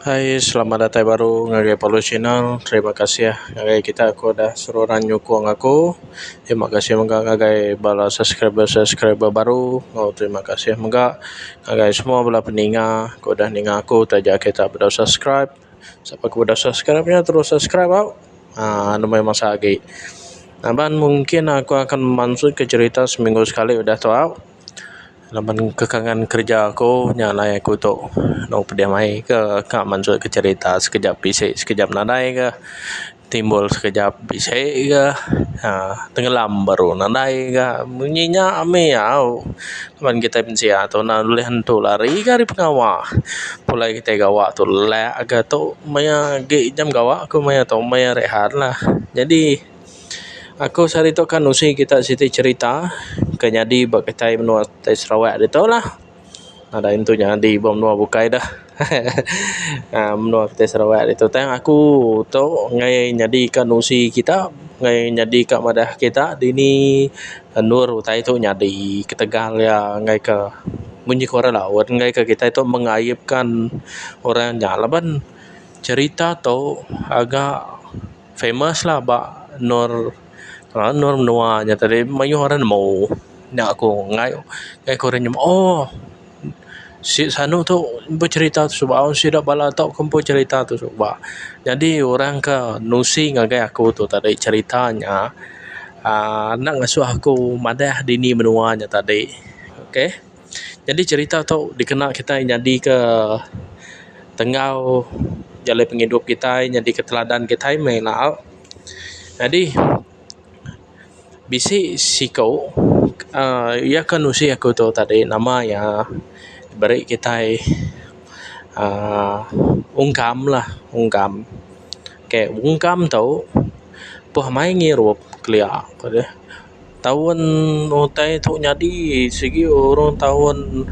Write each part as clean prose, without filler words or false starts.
Hai, selamat datang baru ngagai Paulo Channel. Terima kasih ya. Ngagai kita aku dah suruh nyukung aku. Terima kasih mengga ngagai bala subscriber baru. Oh, terima kasih mengga ngagai semua bala peninga. Aku dah ninga aku tajak kita pada subscribe. Siapa aku dah subscribe-nya terus subscribe au. Namanya masa lagi. Naban mungkin aku akan masuk ke cerita seminggu sekali udah tahu. Laman kekangan kerja aku nyalai aku tu no pediamai ke masuk ke cerita sekejap bisik sekejap nadai ke timbul sekejap bisik ke tenggelam baru nadai ke munyinya ame au laman kita pensia tu na boleh hantu lari ke di pengawa pulai kita gawa tu lek agak tu maya ge jam gawa aku maya tu maya rehat lah jadi aku sehari tu kan usi kita siti cerita kenyadi bak kita menua tai Sarawak dia tahu lah. Ada itu jadi bom menua bukai dah. Menua kita Sarawak itu tang aku tu ngai nyadi kan usi kita ngai nyadi kat madah kita dini nur utai tu nyadi ke Tegal ya ngai ke bunyi kora laut ngai ke kita itu mengayibkan orang nyalaban cerita tu agak famous lah bak nur nur menua nya tadi mayu orang mau nak aku ngai koren oh si sanu tu bercerita tu sebab si dak bala tau kumpu cerita tu sebab jadi orang ke nusi ngagai aku tu tadi ceritanya nak ngasuh aku madah dini menua nya tadi okey jadi cerita tu dikena kita jadi ke tengau jalan penghidup kita jadi ke teladan kita menal jadi bisi sikau ya kan usi aku tu tadi nama ya beri kita ungkam lah ungkam ke ungkam tu puh mai ngirup kelia pada tahun utai tu nyadi segi orang tahun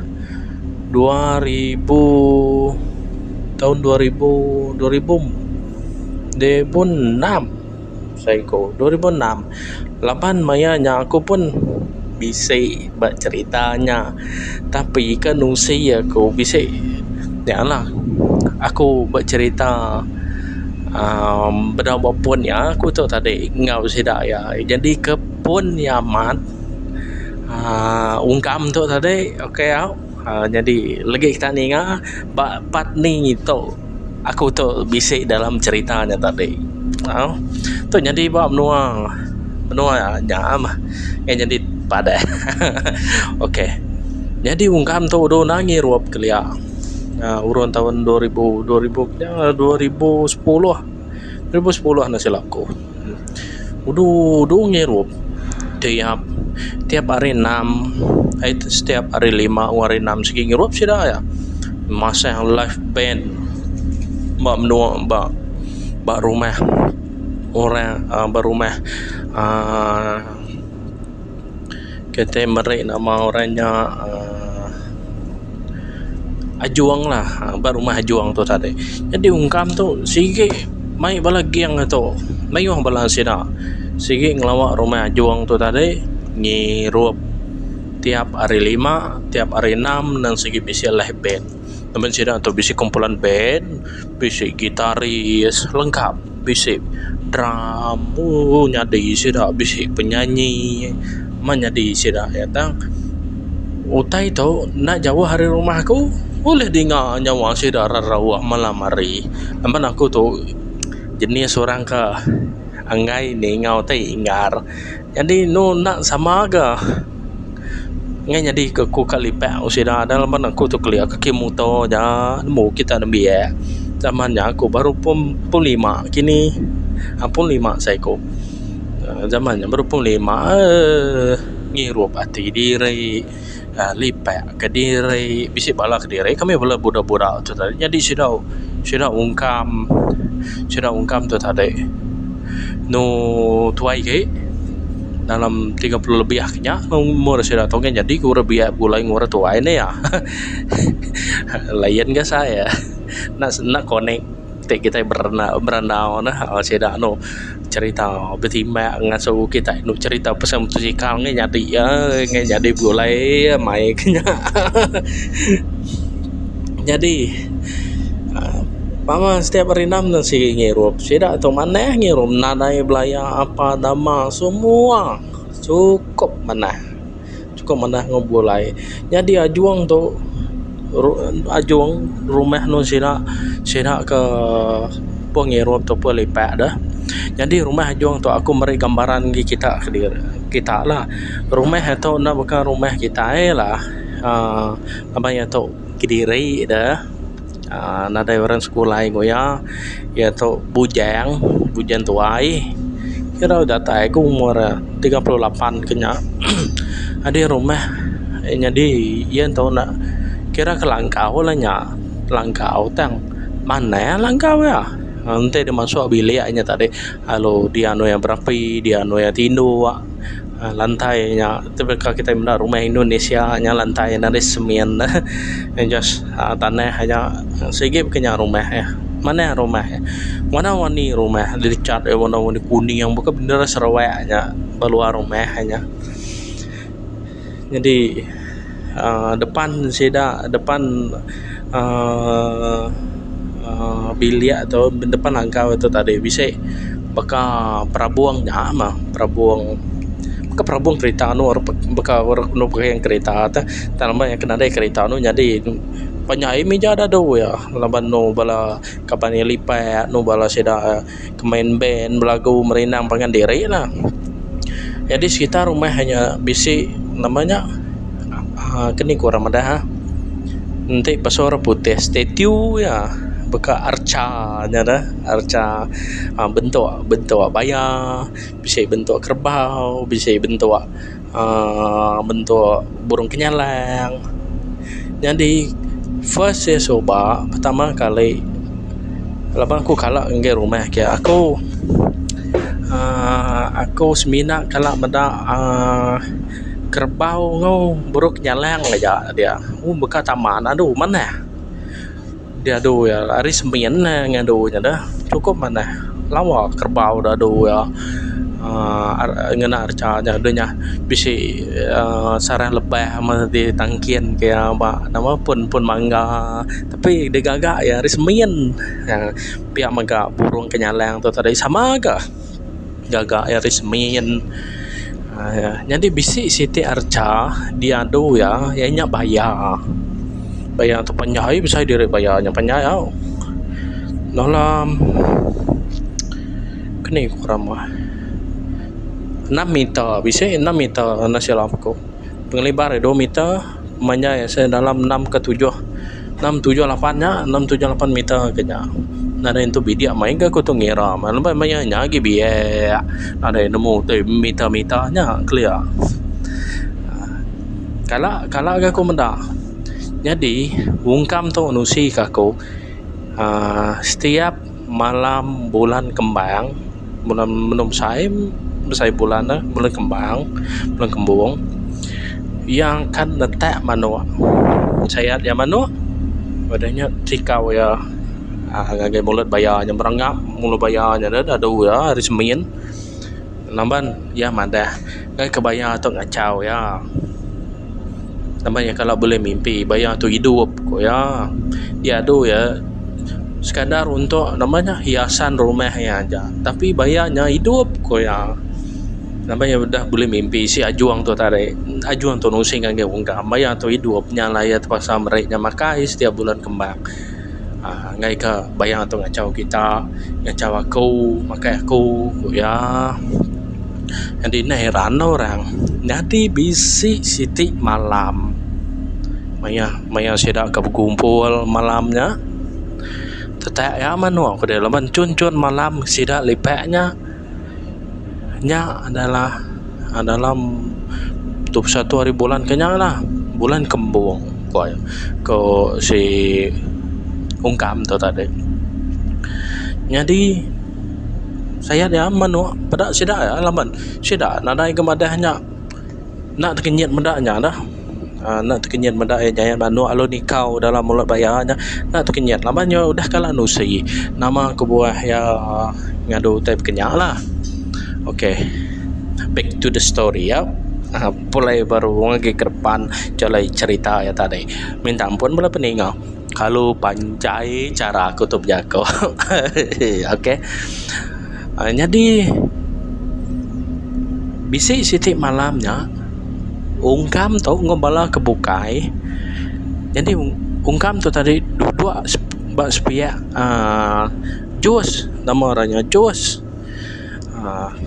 2000 tahun 2000 2006 Saiko 2006 lapan mayanya aku pun bisa buat ceritanya tapi kan usi aku bisa ya lah aku buat cerita berapa pun ya aku tu tadi ngau sidak ya jadi ke pun yamat ungkam tu tadi okey au jadi lagi kita ninga pat ni tu aku tu bisa dalam ceritanya tadi tu jadi bab menua nyam yang jadi pada okey jadi ungkam tu do nangi ruap kelia urun tahun 2010 na silaku udu ngirup tiap hari 6 setiap hari 5 hari 6 segi ngirup sida ya masa live band mbak menua mbak rumah orang berumah kita meri nama orangnya Ajuang lah berumah Ajuang tu tadi jadi ungkam tu sige mai bala giang tu mai wang bala sida sige ngelawak rumah Ajuang tu tadi ngirup tiap hari 5 tiap hari 6 dan sige bisi live band teman sida tu bisi kumpulan band bisi gitaris lengkap bisi drum nyadi sida bisi penyanyi menyadi sida ya tang utai tu nak jauh hari rumahku boleh dengar nyawa sida rarawah malam hari aman aku tu jenis orang ke angai ni ngau tai ingar jadi no nak sama ke ngai jadi ke ku kalipa usida dalam aku tu kelia kaki motor ja mu kita nabi ya zamannya aku baru pun 5 kini pun 5 saiko zamannya baru pun 5 ngirup hati diri lipat ke diri bisik bala ke diri kami bala budak-budak tu tadi jadi sudah ungkam tu tadi no tuai ke dalam 30 lebih akhirnya umur sudah tahu kan jadi ku lebih mulai umur tua ini ya lain ke saya nak connect kita berenang nah sudah no cerita bertimbang ngasuh kita nu cerita pesan musikal ngai jadi boleh mai kenya jadi Mama setiap hari enam nasi ngirup. Sida tu mana ngirup nadai belaya apa nama semua cukup mana. Cukup mana ngobulai. Jadi ajuang tu ajuang rumah nu sida ke pengirup tu pelipak dah. Jadi rumah ajuang tu aku meri gambaran gi kita lah. Rumah tu nak bukan rumah kita lah. Apa ya tu Kediri dah. Nada orang sekolah ya tu bujang tuai kira udah tai aku umur 38 kenya ada rumah jadi yang tahu nak kira ke langkau lah nya langkau tang mana langkau ya nanti dia masuk biliknya tadi halo dia anu yang berapi dia anu yang tindu lantainya tapi kalau kita melihat rumah Indonesia hanya lantai dari semen just tanah hanya segi kenya rumah ya mana rumah ya warna-warni rumah dicat warna-warni kuning yang bukan bener serawaknya keluar rumah hanya jadi depan bilik atau depan langkau itu tadi bisa baka perabuangnya mah perabuang kereta anu beka nu yang kereta ta tanama yang kena ada kereta anu jadi panyai meja ada do ya laban no bala kapan lipat no bala seda kemain band belagu merenang pangan diri lah jadi sekitar rumah hanya bisi namanya kini kurang ada nanti pasora putih statue ya beka arcanya dah arca bentuk bayar bisa bentuk kerbau bisa bentuk burung kenyalang jadi first saya coba pertama kali lepas aku kalak nge rumah ke aku semina kalak meda kerbau ngau burung kenyalang aja dia beka taman aduh mana dia do ya hari Senin ngadunya dah cukup mana lawa kerbau dah do ya ngena arcanya adanya bisa sarang lebah sama di tangkian kayak apa nama pun mangga tapi dia gagak ya hari Senin yang pihak mangga burung kenyalang tu tadi sama agak gagak ya hari Senin jadi bisi Siti Arca dia do ya ianya bayar tu panjai bisa diri bayarnya panjai dalam kini kurang mah 6 meter bisa 6 meter nasi lampu penglebar 2 meter panjai saya dalam 6 ke 7 678 nya 678 meter kenya ada itu bidia main ke aku tu ngira malam banyak lagi biaya ada nemu tu meter-meternya clear kalau aku mendak jadi ungkam tu nusi kaku setiap malam bulan kembang bulan menum saya bulan kembang yang kan letak manu saya ya manu badannya cikau ya agak mulut bayarnya merengap mulut bayarnya ada ya hari Senin lamban ya mana kebayang atau ngacau ya namanya kalau boleh mimpi bayang tu hidup kok ya dia tu ya sekadar untuk namanya hiasan rumahnya aja tapi bayarnya hidup kok ya namanya udah boleh mimpi si ajuang tu tadi ajuang tu nusing kan ungkap bayang tu hidup nyala ya terpaksa mereka makai setiap bulan kembang ngai ke bayang tu ngacau kita ngacau aku makai aku ya jadi heran orang jadi bisi Siti malam Maya sedak ke berkumpul malamnya tetek ya manu aku dia laman cun malam sedak lipaknya nya adalah 21 hari bulan kenya lah bulan kembung ko si ungkam tu tadi jadi saya dia manu pada sedak ya laman sedak nadai kemadahnya nak terkenyit mendaknya dah nak terkenyit mendak jaya manu alo nikau dalam mulut bayarnya nak terkenyit lamanya udah kala nusi nama aku buah ya ngadu type kenyak lah okay back to the story ya mulai baru lagi ke depan jalai cerita ya tadi minta ampun bala peninggal Kalau pancai cara aku tu berjaga. Okey. Jadi bisi sitik malamnya ungkam tu ngombala kebukai. Jadi ungkam tu tadi dua bak sepia Jos, nama orangnya Jos.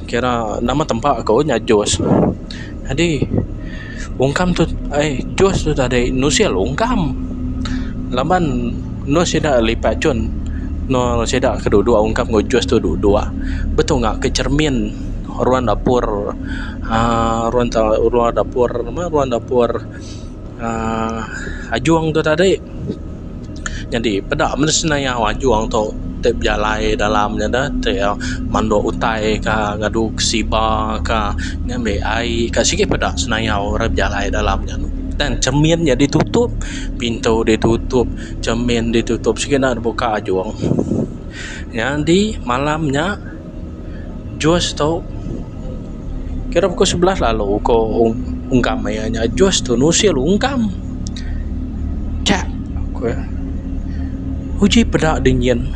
Kira nama tempat aku nya Jos. Jadi ungkam tu Jos tu tadi nusil ungkam. Laban no sida lipat cun. No sida kedua ungkam ngo Jos tu dua. Betul ngak ke cermin ruang dapur ruang dapur ajuang tu tadi. Jadi pada mesenaya ajuang tu tep jalai dalamnya dah te mando utai ka ngadu siba ka ngambil ai ka sikit pada senaya orang jalai dalamnya dan cerminnya ditutup, pintu ditutup, cermin ditutup, sikit nak buka ajuang. Jadi malamnya Jos tu kira pukul 11 lalu ko ungkam ayahnya Jos tu nusil ungkam cak aku uji pedak dingin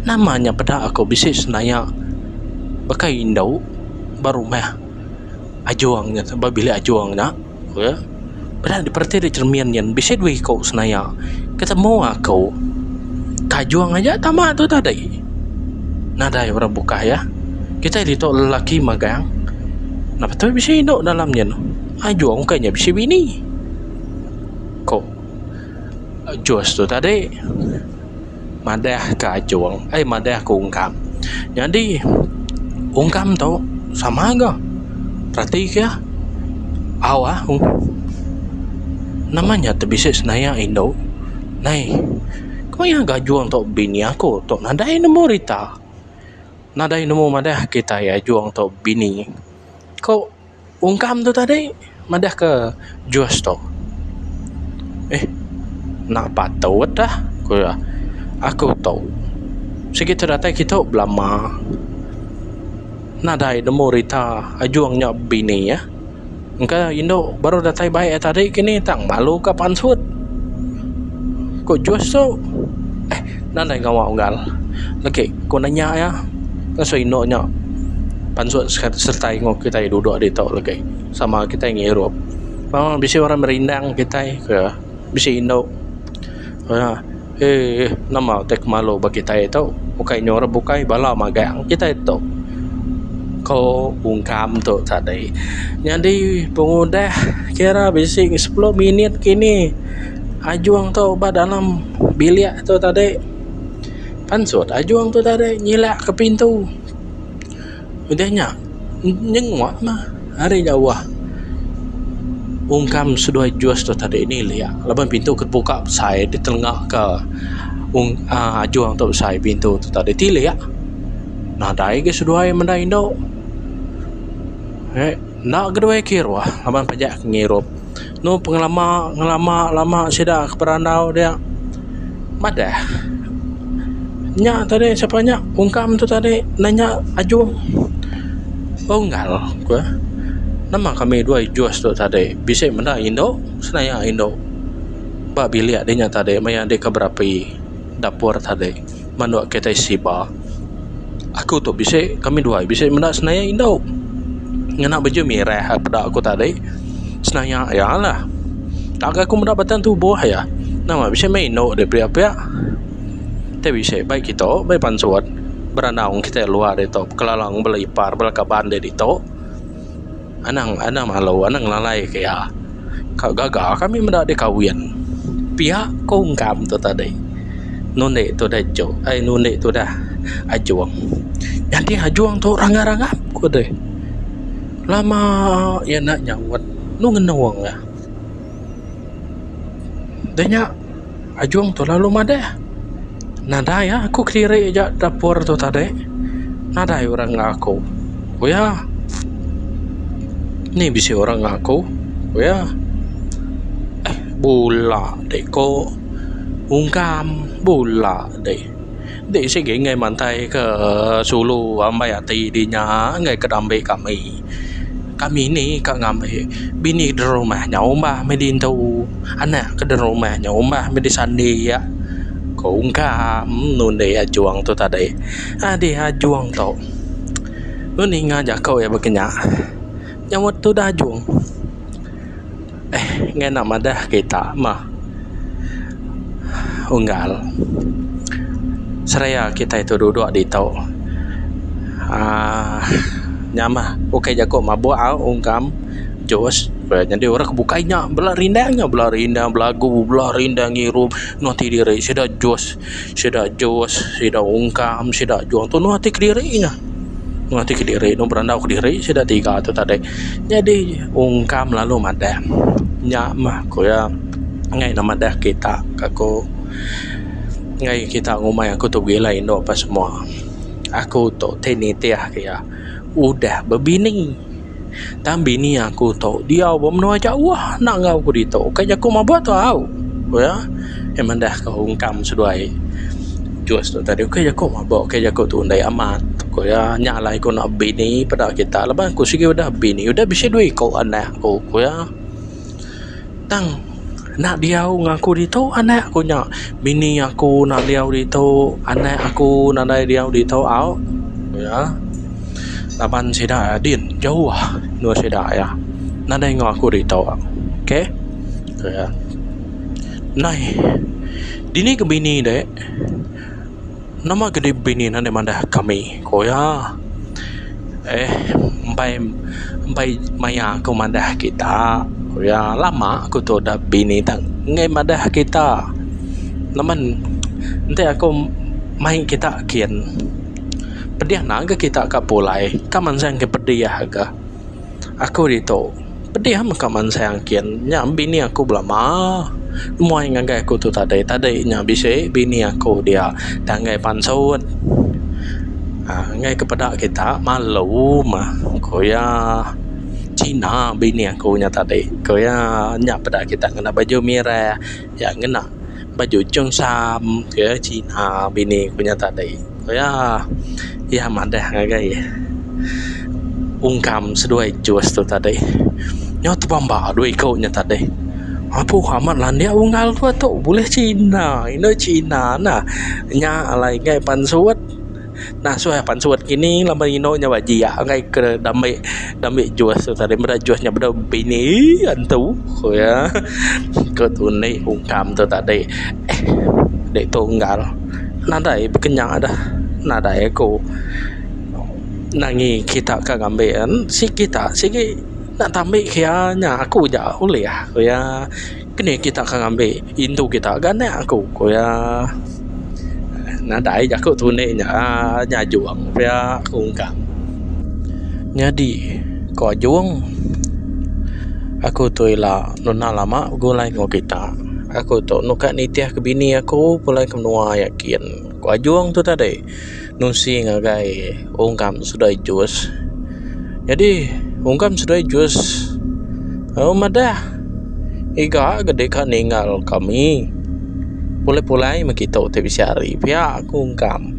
namanya pedak aku bisik senaya pakai indau baru mah ajuangnya babili ajuangnya ya pedak diperti di cermin yang bisik duit kau senaya ketemu aku kajuang aja tamat tu tadi nada orang buka ya kita itu lelaki magang napa tu bisa induk dalamnya ajuang kayaknya bisa bini kok Jos tu tadi madah ke ajuang madah ke ungkam. Jadi ungkam tu sama aga berarti ya awah namanya terbisa senaya Indo nai kau yang gajuang tu bini aku tu nadai nemu rita nadai nemu madah kita ya juang tu bini kau ungkam tu tadi madah ke Jos tu nak patut dah aku tahu segitu datang kita belama nadai nemu rita ajuangnya bini ya engkau Indo baru datang baik tadi kini tang malu ke pansut kok Jos tu nadai ngawak unggal lagi kau nanya ya kan so Indo nya pansut serta ngok kita duduk di tau lagi sama kita yang Eropa bisa orang merindang kita ke bisa Indo nama tek malu bagi kita itu bukai nyora bukai bala magang kita itu kau ungkam tu tadi jadi pengudah kira bising 10 minit kini ajuang tu dalam bilik tu tadi pansut ajuang tu tadi nyilak ke pintu udahnya nyengwak mah hari jauh ungkam sudah Jos tu tadi ni lihat laban pintu kebuka saya di tengah ke ajuang tu saya pintu tu tadi lihat nah dai ke sudah yang mendai Indo nak kedua kira laban pajak ngirup no pengalaman lama sida ke perandau dia madah nya tadi siapanya ungkam tu tadi nanya ajuang unggal gua nama kami dua Jos tu tadi bisa mana Indo senaya Indo bak bilik adanya tadi maya dek berapi dapur tadi mandu kita siba aku tu bisa kami dua bisa mana senaya Indo ngena baju merah pada aku tadi senaya ya lah tak aku mendapatkan tu buah ya nama bisa main Indo de pria-pria tapi bisa baik kita baik pansuat beranang kita luar itu kelalang belipar belakaban dari itu anang malu anang lalai kaya kau gagal kami mendak dikawin pihak kau ungkam tu tadi nune tu dah nune tu dah ajuang jadi ajuang tu rangga-rangga aku deh lama ya nak nyawat nu ngenawang ya danya ajuang tu lalu madah nada ya aku kira aja dapur tu tadi nada orang aku ya ni bisa orang aku ya bola dek ko ungkam bola dek sige ngai mantai ke Sulu ambai ati dinya ngai kedambe kami kami ni kak ngambil bini di rumahnya umbah medin tahu anak ke di rumahnya umbah medin sandi ya kau ungkam nun deh ajuang tu tadi adi ajuang tau nun ngajak kau ya begini nyamut tu dah ajuang ngena madah kita mah unggal seraya kita itu duduk di tau nyama oke jago mabuk ungkam jos jadi orang bukainya belah rindang belagu belah rindang ngirup nanti diri sudah jos sudah ungkam sudah juang tu nanti ke dirinya nanti ke diri no berandau ke diri sudah 3 tu tadi jadi ungkam lalu madah nyama ko ya ngai nama dah kita kako ngai kita ngumai aku tu gila indo apa semua aku tu tenitiah kaya udah berbini tam bini aku tu dia bermenua jauh nak ngau aku dito kaya aku mau buat tahu ya emang dah kau ungkam seduai juas tu tadi kaya aku mau buat kaya aku tu undai amat kaya nyalai aku nak bini pada kita lepas aku sige udah bini udah bisa duit kau anak aku kaya tang nak diau ngaku dito anak aku nya bini aku nak diau dito anak aku nak diau dito au ya laban sida din jauh nur sida ya nak dai ngaku dito okey ya nai dini ke bini dek nama gede bini nane mandah kami koya empai maya aku mandah kita ya lama aku tu dah bini tang ngai madah kita naman nanti aku main kita kian pediah naga kita ka pulai kaman sang ke pediah ga aku dito pediah kaman sang kian nya bini aku belama muai ngagai aku tu tadi nya bisa bini aku dia tangai pansut ngai kepada kita malu mah koya Cina bini aku nya tadi kaya nyak pada kita kena baju merah ya kena baju jongsam ke Cina bini aku nya tadi kaya ya madah ngagai ungkam seduai juas tu tadi nyo tu bamba duai kau nya tadi apa amat lah dia unggal tu boleh Cina ini Cina nah nya alai ngai pansuat nah so pansuat kini lama ino nya waji ya ngai ke damai juas tu tadi merah juasnya benda bini antu ya ke tunai ungkam tu tadi dek tunggal nadai berkenyang ada nadai aku nangi kita ka ngambean si kita sigi nak tambah kianya aku ja boleh ya kini kita ka ngambe intu kita gane aku ya na đại aku tu ne nya juang pia ungkam jadi ko juang aku tu la nona lama gulai ngo kita aku tu nuka nitiah ke bini aku pulai kemnua yakin ko juang tu tadi nusi ngagai ungkam sudah jus jadi ungkam sudah jus madah iga gede kan ninggal kami pulai makita te bisyari pia aku ungkam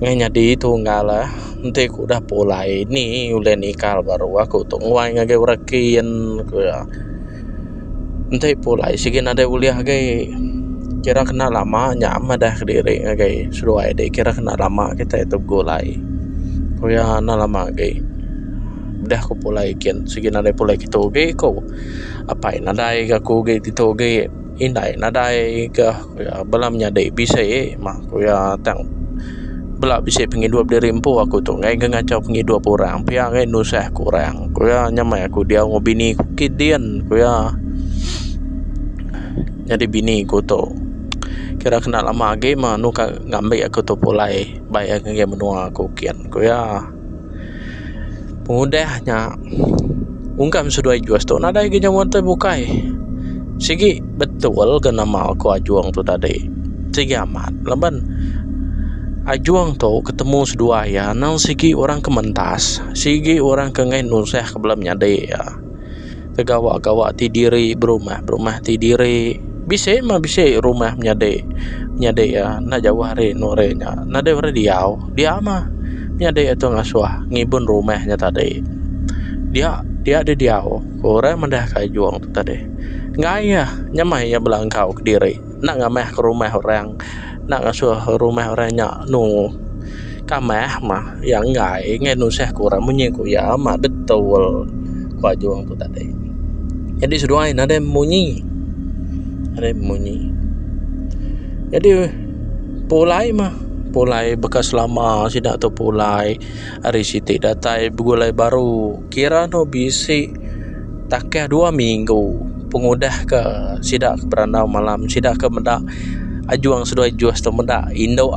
nganya di tunggal nanti aku dah pulai ni ulen ikal baru aku tu nguai ngage urakian ku ya nanti pulai sige nade uliah ge kira kena lama nyama dah diri ngage suruai de kira kena lama kita itu gulai ku ya na lama ge dah aku pulai kian sige nade pulai kita ge ko apa nadai aku ge tito ge indai nadai ke ya belam nyadai bisa mah ku ya tang bela bisa penghidup diri empu aku tu ngai ngacau penghidup orang pia ngai nusah kurang ku ya nyamai aku dia ngobini kidian ku ya jadi bini ku tu kira kena lama ge mah nu ka ngambil aku tu pulai bayar ngai menua aku kian ku ya pengudahnya ungkam sudah juas tu nadai ge nyawan tu bukai sigi betul ke nama aku ajuang tu tadi sigi amat leban ajuang tu ketemu sedua ya nang sigi orang kementas sigi orang kengai nusah kebelam nyade ya kegawa-gawa ti diri berumah ti diri bisa rumah nyade ya na jauh hari norenya na de diau dia mah nyade itu ngasuah ngibun rumahnya tadi dia ada diau orang mendah kajuang tu tadi ngaya nyamai ya belangkau ke diri nak ngameh ke rumah orang nak ngasuh rumah orangnya nu kameh mah yang ngai nuseh kurang menyiku ya mah betul kajuang tu tadi jadi seduain ada munyi jadi pulai bekas lama sidak tu pulai hari siti datai begulai baru kira no bisi takeh 2 minggu pengudah ke sidak ke beranau malam sidak ke mendak ajuang sedoi juas tu mendak indo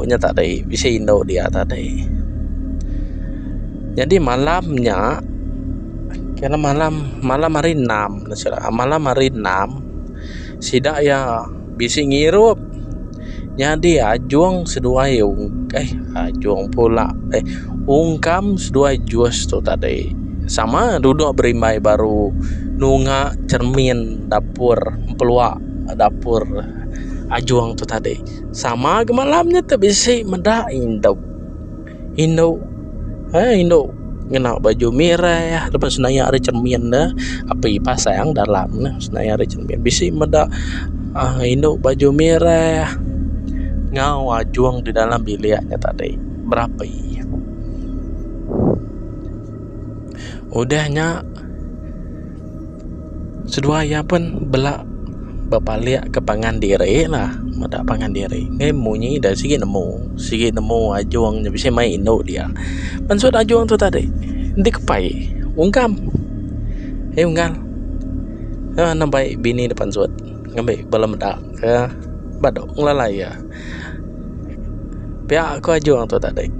nya tak ada bisa indo dia tak ada jadi malamnya kira malam hari 6 malam hari 6 sidak ya bisi ngirup jadi ajuang sedua ajuang pula ungkam sedua juas tu tadi sama duduk berimbai baru nunga cermin dapur peluak dapur ajuang tu tadi sama ke malamnya tu bisa mendak indo kena baju merah ya lepas senaya ada cermin dah apa pasang dalam senaya ada cermin bisa mendak indo baju merah ngau ajuang di dalam biliknya tadi berapa udahnya sedua ya pun belak bapaliak ke pangan diri lah mada pangan diri ngemunyi dah sikit nemu ajuangnya bisa main indo dia pansut ajuang tu tadi di kepai ungkam nampai bini depan suat ngambil balam dak ke badok ngelalai ya pihak aku ajuang tu tadi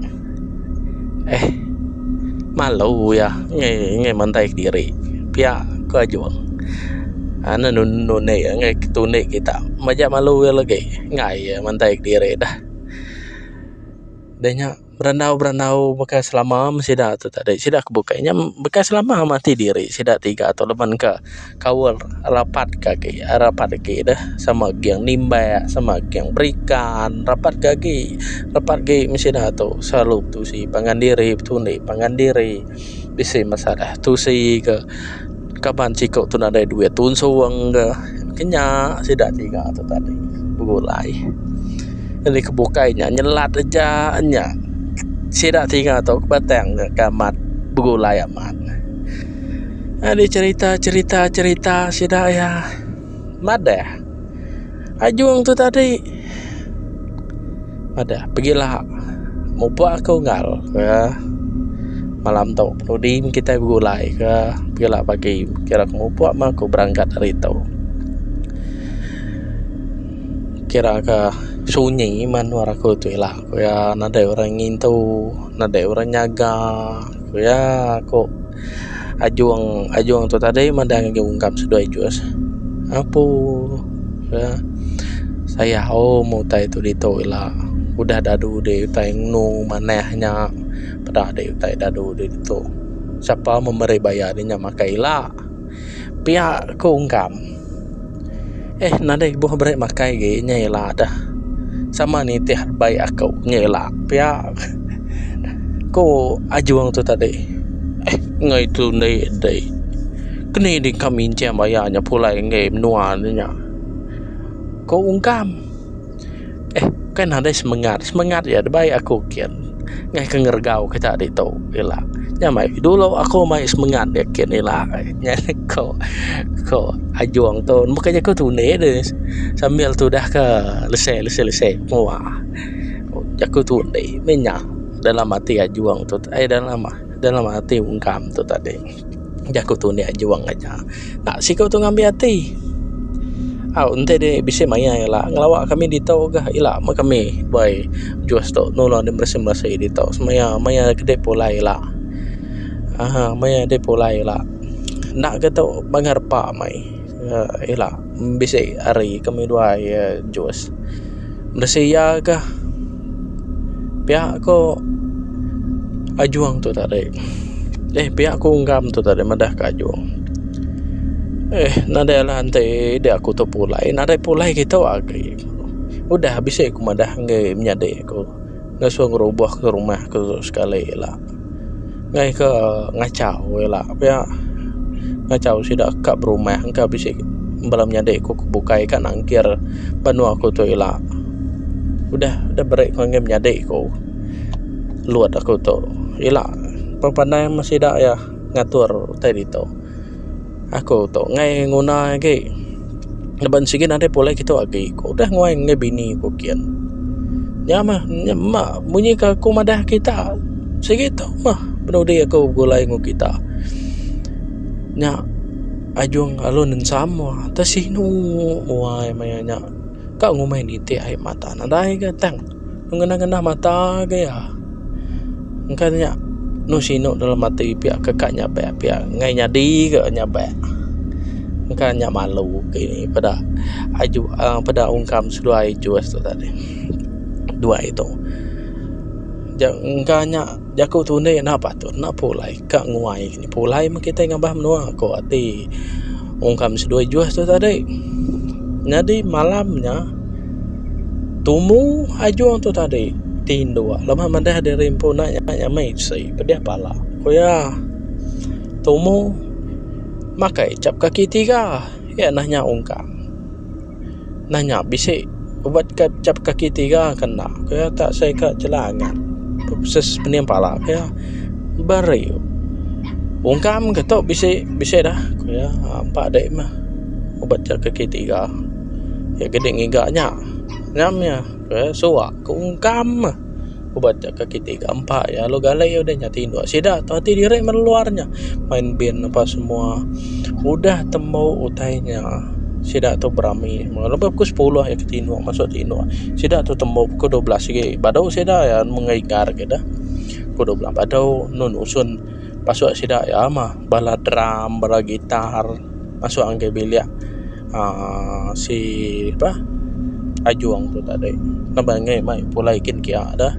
malu ya nge mantai diri pihak aku ajuang ana nune nge tune kita majak malu ya lagi ngai mantai diri dah danya berandau bekas lama masih dah tu tadi sidak kebukanya bekas lama mati diri sidak 3 atau leban ke kawal rapat kaki dah sama yang nimba sama yang berikan rapat kaki masih dah tu selalu tu si pangan diri bisa masalah tu si ke kapan cikok tu nak ada duit tun suang ke kenya sidak 3 tu tadi begulai jadi kebukainya nyelat aja nya sidak 3 atau kebatang kamat begulai aman ada cerita sidak ya madah ajuang tu tadi madah pergilah mau buat aku ngal ke malam tu Rudim kita begulai ke pergilah pagi kira mau buat mah aku berangkat hari tu kira ke sunyi man waraku tu lah ya nada orang ngintu nada orang nyaga ya kok ajuang tu tadi mandang ungkap sudah juas apa ya saya mau tai tu dito lah udah dadu de tai nu manehnya pada de tai dadu de dito siapa memberi bayarnya makailah pihak ko ungkap nada ibu beri makai ge nyela dah sama ni teh baik aku nyela pihak ko ajuang tu tadi ngai tu nei dai kini di kami jam bayarnya pula ngai nuannya ko ungkam kan ada semangat ya baik aku kian ngai kengergau kita di tu ila nyamai dulu aku mai semangat ya kian ila nyane ko ajuang tu makanya ko tu ne deh sambil tu dah ke lesai wah aku tu ne menya dalam hati ajuang tu dalam hati ungkam tu tadi jaku tu ne ajuang aja nak si kau tu ngambil hati ente de bisa maya lah ngelawak kami di tau gah ila ma kami boy juas tu nulon de bersih di tau maya gede polai lah maya de polai lah nak ke tau bangar pa mai ila bisa hari kami dua juas bersih ya gah pihak ko ajuang tu tadi pihak ko ungkam tu tadi madah ka ajuang nada lah ante dia aku tu pulai nada pulai kita wagi udah bisa aku madah nge menyade aku ngasuang ngerubah ke rumah ke sekali lah ngai ke ngacau lah ya ngacau sida kak berumah engka bisik balam nyadek ku bukai kan angkir banu aku tu ila udah break ko ngem nyadek ko luat aku tu ila pandai masih dak ya ngatur tadi tu aku tu ngai nguna ke leban sigin ade pula kita agi ko udah nguai ngai bini ko kian nyama bunyi ka ku madah kita segitu mah benar dia aku gulai ngu kita nya ajung alun sama tasinu wai mayanya ka ngumai ni te ai mata na dai ga tang ngena mata ga ya engkanya no sino dalam mati pihak kakaknya pihak ngai nyadi ke nyabe engkanya malu ke ini pada pada ungkam seduai juas tu tadi dua itu engkanya jaku tu ni napa tu nak pulai kak nguai ni pulai mak kita ngabah menua ko ati ungkam seduai juas tu tadi jadi malamnya tumu ajuang tu tadi tindua lama mandah dari impuna nya mai sei pedia pala ko ya tumu makai cap kaki tiga ya nanya ungkam nanya bisik ubat cap kaki tiga kena ko ya tak saya ka celangan ses peniam pala ya bari ungkam ketok bisik dah ko ya empat dek mah ubat cap kaki tiga ya gede ngiganya nyamnya ke suak ke ungkam ubat kaki tiga empat ya lo galai udah nyatiin dua sida hati direk meluarnya main bin apa semua udah temu utainya sida tu berami lebih pukul 10 ya ketinu masuk tinu sida tu temu pukul 12 lagi badau sida ya mengingar kita pukul 12 badau nun usun pasuk sida ya mah bala drum bala gitar masuk angge bilik si apa ajuang tu tadi nabangai mai pulai kin kia dah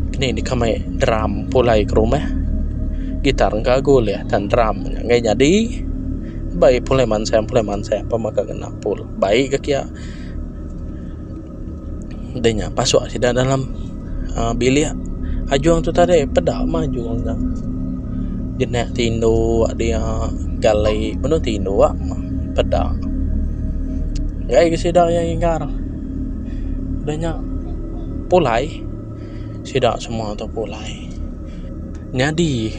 kini di kamai drum pulai ke rumah gitar gaul ya dan drum ngai jadi baik pulai man saya pemaka kena pul baik ke kia denya pasuk sida dalam bilik ajuang tu tadi pedak maju dah jenak tindu dia galai penuh tindu pedak gai ke sida yang ingar danya pulai sida semua tu pulai nyadi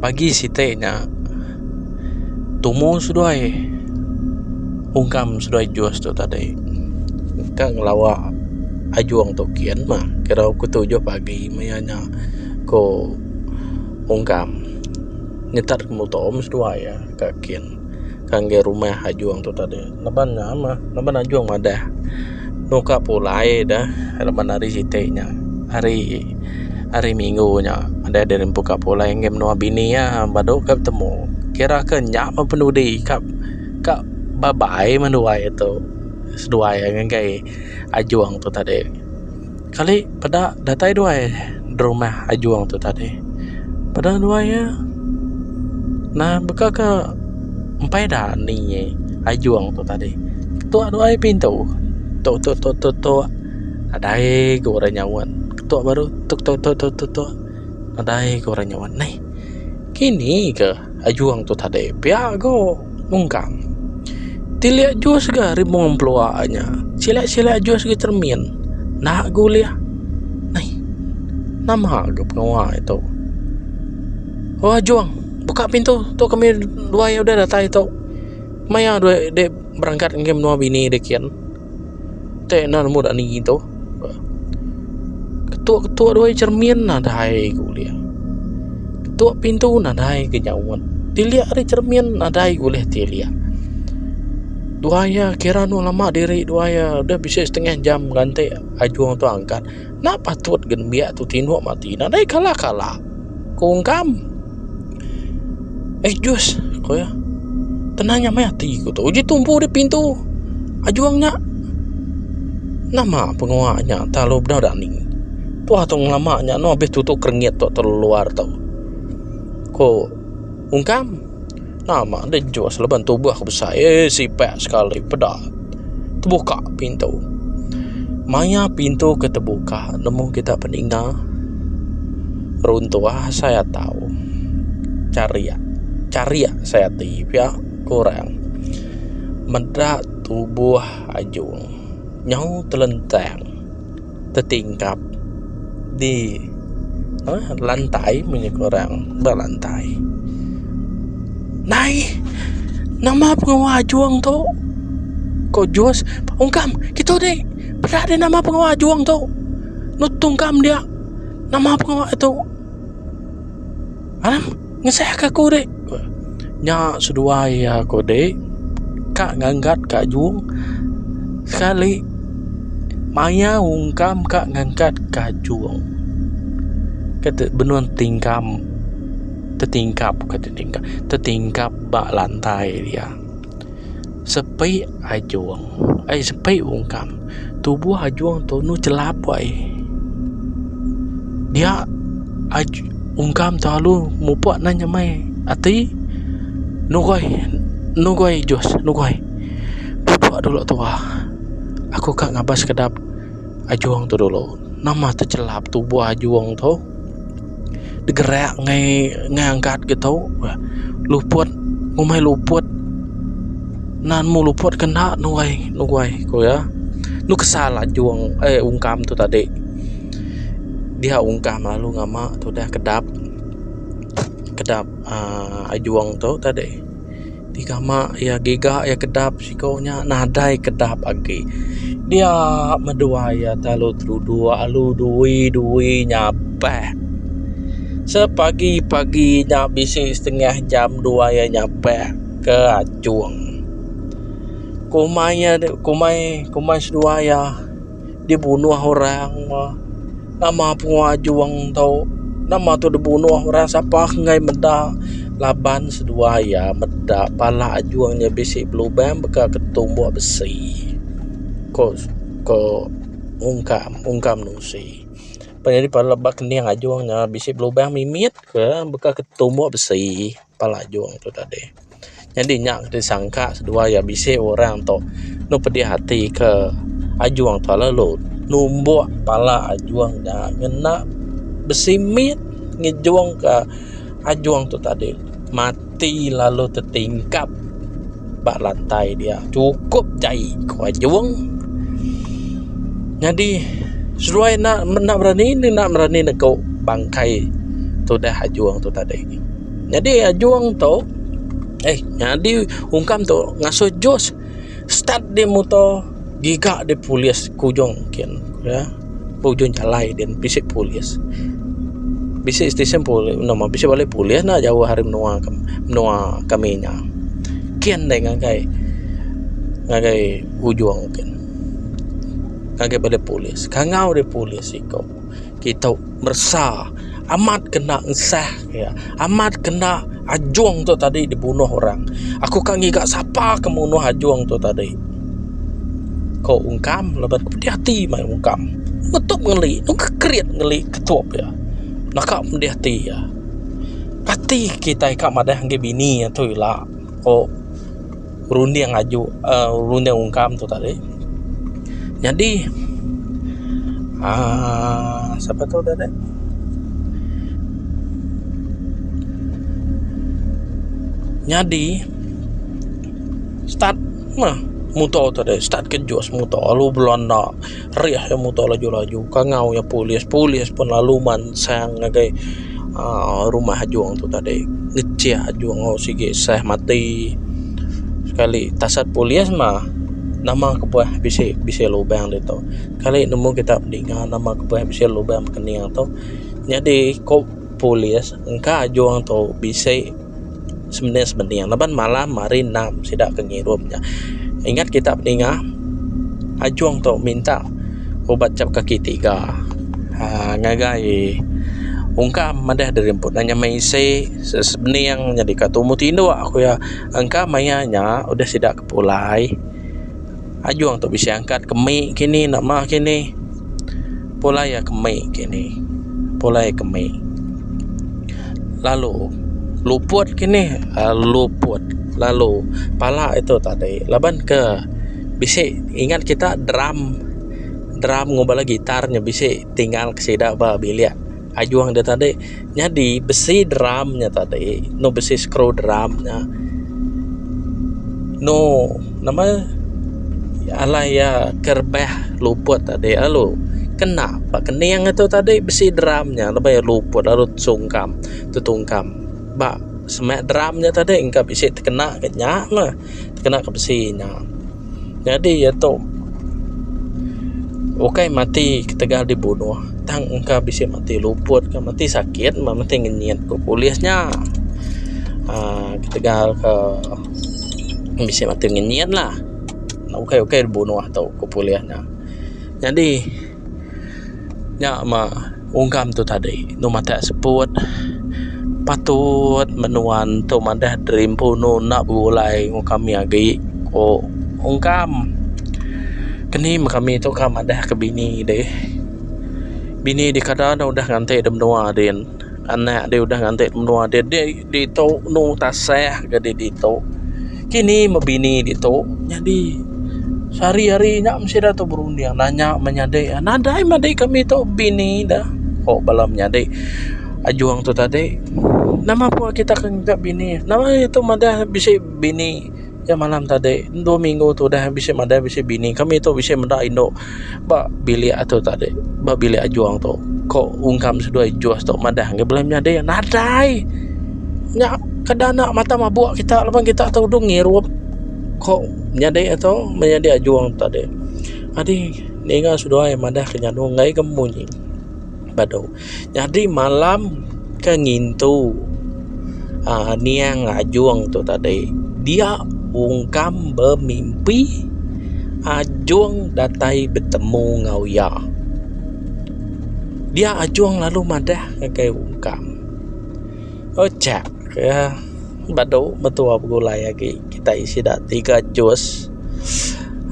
pagi sitenya tumu sudai ungkam sudai juas tu tadi kan ngelawa ajuang tu kian mah kira aku 7 pagi mayanya ko ungkam nyetar kemutom sudai ya kakian kangge rumah ajuang tu tadi naban ajuang madah nuka pulai dah leban hari sitenya hari minggunya ada dari buka pulai ngem noa bini ya bado ketemu kira kenyak apa penudi kap babai menua itu sedua yang ngai ajuang tu tadi kali pada datai dua di rumah ajuang tu tadi pada dua ya nah buka ke empai dah ni ajuang tu tadi ketua dua pintu tu adai go orang nyawan ketua baru tu adai go orang nyawan nih kini ke ajuang tu tadi pihak go ungkam tiliak juas ga rimbung peluanya sila juas ke cermin nak guliah nih nama ke pengawa itu oh ajuang buka pintu tu kami dua ya udah datang itu maya dua dek berangkat ngem dua bini dekian teh nan muda ni itu ketua dua cermin nadai kuliah ketua pintu nadai kejauhan tiliak ada cermin nadai kuliah tiliak dua ya kira nu lama diri dua ya udah bisa setengah jam ganti ajuang tu angkat nak patut genbiak tu tinu mati nadai kalah kungkam jus kau ya tenanya mati ku tu uji tumpu di pintu ajuangnya nama penguaknya talu benar ning tu atong lamanya no habis tutup kerengit tu terluar tau ko ungkam nama ada juas leban tubuh aku besar sipek sekali pedak terbuka pintu maya pintu keterbuka nemu kita peninggal runtuh saya tahu cari ya saya tipia kurang mendak tubuh ajung nyau telentang tertingkap di lantai punya kurang berlantai naik nama pengawas juang tu kau jos ungkam kita deh berada nama pengawas juang tu nutungkam dia nama pengawas itu alam ngeseh aku deh nya sedua ya aku deh kak ngangkat kak juang sekali maya ungkam kak ngangkat kak juang kata benuan tertingkap bak lantai dia sepi ajuang sepi ungkam tubuh ajuang tu nu celap dia ungkam terlalu mupuak nanya mai ati nugoi jos nugoi duduk dulu tu aku kak ngabas kedap ajuang tu dulu nama tercelap tubuh ajuang tu digerak ngai angkat gitu luput ngumai luput nan mu luput kena nugai ko ya nu kesal ajuang ungkam tu tadi dia ungkam lalu ngama tu dah kedap ajuang tu tadi di kama ya giga ya kedap sikonya nadai kedap agi dia medua ya talu trudua alu dui nyabeh sepagi-paginya bisi setengah jam 2 ya nyampe ke ajuang kumai sedua ya dibunuh orang nama pengajuang tau nama tu dibunuh orang siapa ngai meda laban sedua ya meda pala ajuangnya bisi belubang beka ketumbuk besi ko ungkam nusi jadi pada lebak kening ajuangnya bisi belubang mimit ke beka ketumbuk besi pala ajuang tu tadi jadi nyak disangka sedua ya bisi orang tu nu pedih hati ke ajuang tu lalu numbuk pala ajuang dah ngena besi mit ngejuang ke ajuang tu tadi mati lalu tertingkap bak lantai dia cukup jai ku ajuang jadi seruai nak berani nak kau bangkai tu dah ajuang tu tadi jadi ajuang tu jadi ungkam tu ngasuh jos start dia motor giga de polis kujong kian ya kujong jalai dan bisik polis bisik stesen polis nama bisik balik polis na jauh hari menua kaminya kian dai ngagai ujung kian ngagai balik polis kangau de polis iko kita bersah amat kena ensah ya amat kena ajuang tu tadi dibunuh orang aku kan ngigak siapa kemunuh ajuang tu tadi kau ungkam lebat hati mai ungkam betul ngeli nu kekerit ngeli ketup ya nakak hati ya hati kita ikak madah nge bini tu lah kau rundi yang rundi yang ungkam tu tadi jadi siapa tu tadi jadi start motor tadi start kejos motor lalu belanda riah ya motor laju kangau ya polis pun lalu mansang ngagai rumah ajuang tu tadi ngecek ajuang sige sah mati sekali tasat polis mah nama kebuah bisi lubang itu kali nemu kita dengar nama kebuah bisi lubang kening tu jadi kau polis engka ajuang tu bisi sebenarnya laban malam mari 6 sidak kengirumnya ingat kita dengar ajuang tu minta obat cap kaki 3 ngagai ungkam madah dari emput nanya maise sebenarnya jadi katumu tindo aku ya engka mayanya udah sidak kepulai ajuang tu bisa angkat kemi kini nak mah kini pulai ya kemi kini pulai kemi lalu luput kini luput lalu pala itu tadi laban ke bisik ingat kita drum ngubala gitarnya bisik tinggal kesida ba biliat ajuang dia tadi. Jadi besi drumnya tadi, no besi screw drumnya, no nama ala ya kerbah luput tadi alo. Kenapa kening itu tadi besi drumnya lebih luput lalu tutungkam ba semak drumnya tadi enggak bisa terkena kenyak lah, terkena ke besinya. Jadi ya tu oke mati ketegal dibunuh tang engkau bisa mati luput ke mati sakit mati ngenyit ke polisnya. Ketegal ke bisa mati ngenyit lah, oke dibunuh atau ke polisnya. Jadi nya ungkam tu tadi nu mata sebut patut menuan tu madah dream puno nak bulai kami agi ko ungkam kini kami tu kam ada ke bini deh, bini di kadang udah ngantai dem noa din anak dia udah ngantai dem noa dia di tu nu taseh ke di tu kini mebini di tu. Jadi sehari-hari nya mesti dah tu berunding nanya menyadai nadai madai kami tu bini dah kok balam nyadai ajuang tu tadi nama apa kita kan bini nama itu madah bisa bini ya malam tadi 2 minggu tu dah bisa madah bisa bini kami tu bisa madah indo ba bilik atau tadi ba bilik ajuang tu kok ungkam sudah juas tu madah nggak belum nyadai nadai nya kadana mata mabuk kita lepas kita tahu dong ngirup kok nyadai atau menyadai ajuang tadi adi ninga sudah yang madah kenyano ngai kemunyi badau. Jadi malam kengintu niang ajuang tu tadi dia ungkam bermimpi ajuang datai bertemu ngau ya. Dia ajuang lalu madah kayak ungkam. Cak ya badau betul apa gulai lagi kita isi dah 3 jus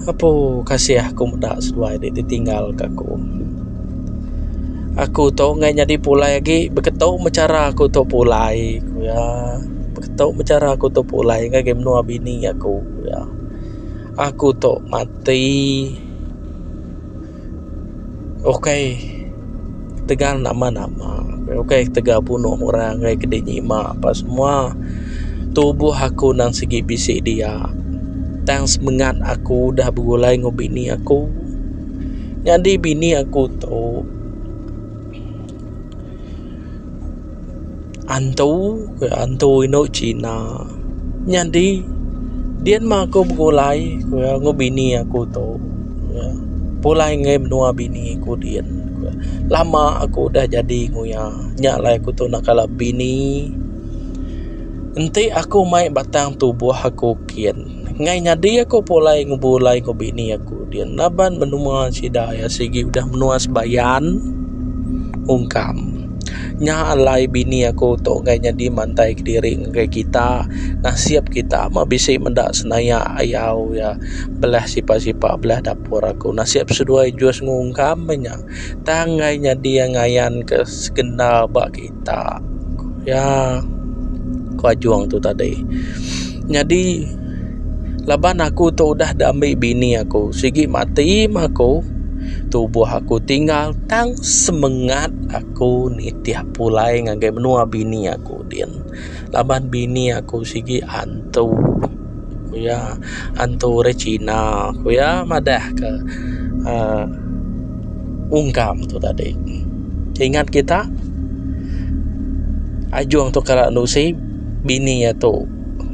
apa kasih aku muda sesuai ditinggal kaku. Aku tahu ngai jadi pulai lagi beketou mecara aku tahu pulai ya beketou mecara aku tahu pulai ngai game nua bini aku ya aku tahu mati oke tegal nama-nama oke tegal bunuh orang ngai gede nyima apa semua tubuh aku nang segi bisik dia tang semangat aku dah bergulai ngobini aku jadi bini aku tahu antu ino Cina nyandi dian mah aku bergulai ngobini aku tu pulai ngai menua bini aku dian lama aku dah jadi nguya nyalai aku tu nak kalah bini enti aku mai batang tubuh aku kian ngai nyadi aku pulai ngubulai ngobini aku dian naban menua sidaya sigi udah menua sebayan ungkam nya alai bini aku tu ngai nyadi mantai kediri ngai kita nasiap kita mah bisa mendak senaya ayau ya belah sipa-sipa belah dapur aku nasiap seduai juas ngungkam banyak tangai nyadi yang ngayan ke segenal bak kita ya kuajuang tu tadi. Jadi laban aku tu udah ambil bini aku sigi mati aku tubuh aku tinggal tang semangat aku ni tiap pulai ngagai menua bini aku dian laban bini aku sigi antu ya antu Cina ya madah ke ungkam tu tadi ingat kita ajuang tu kalau nusi bini ya tu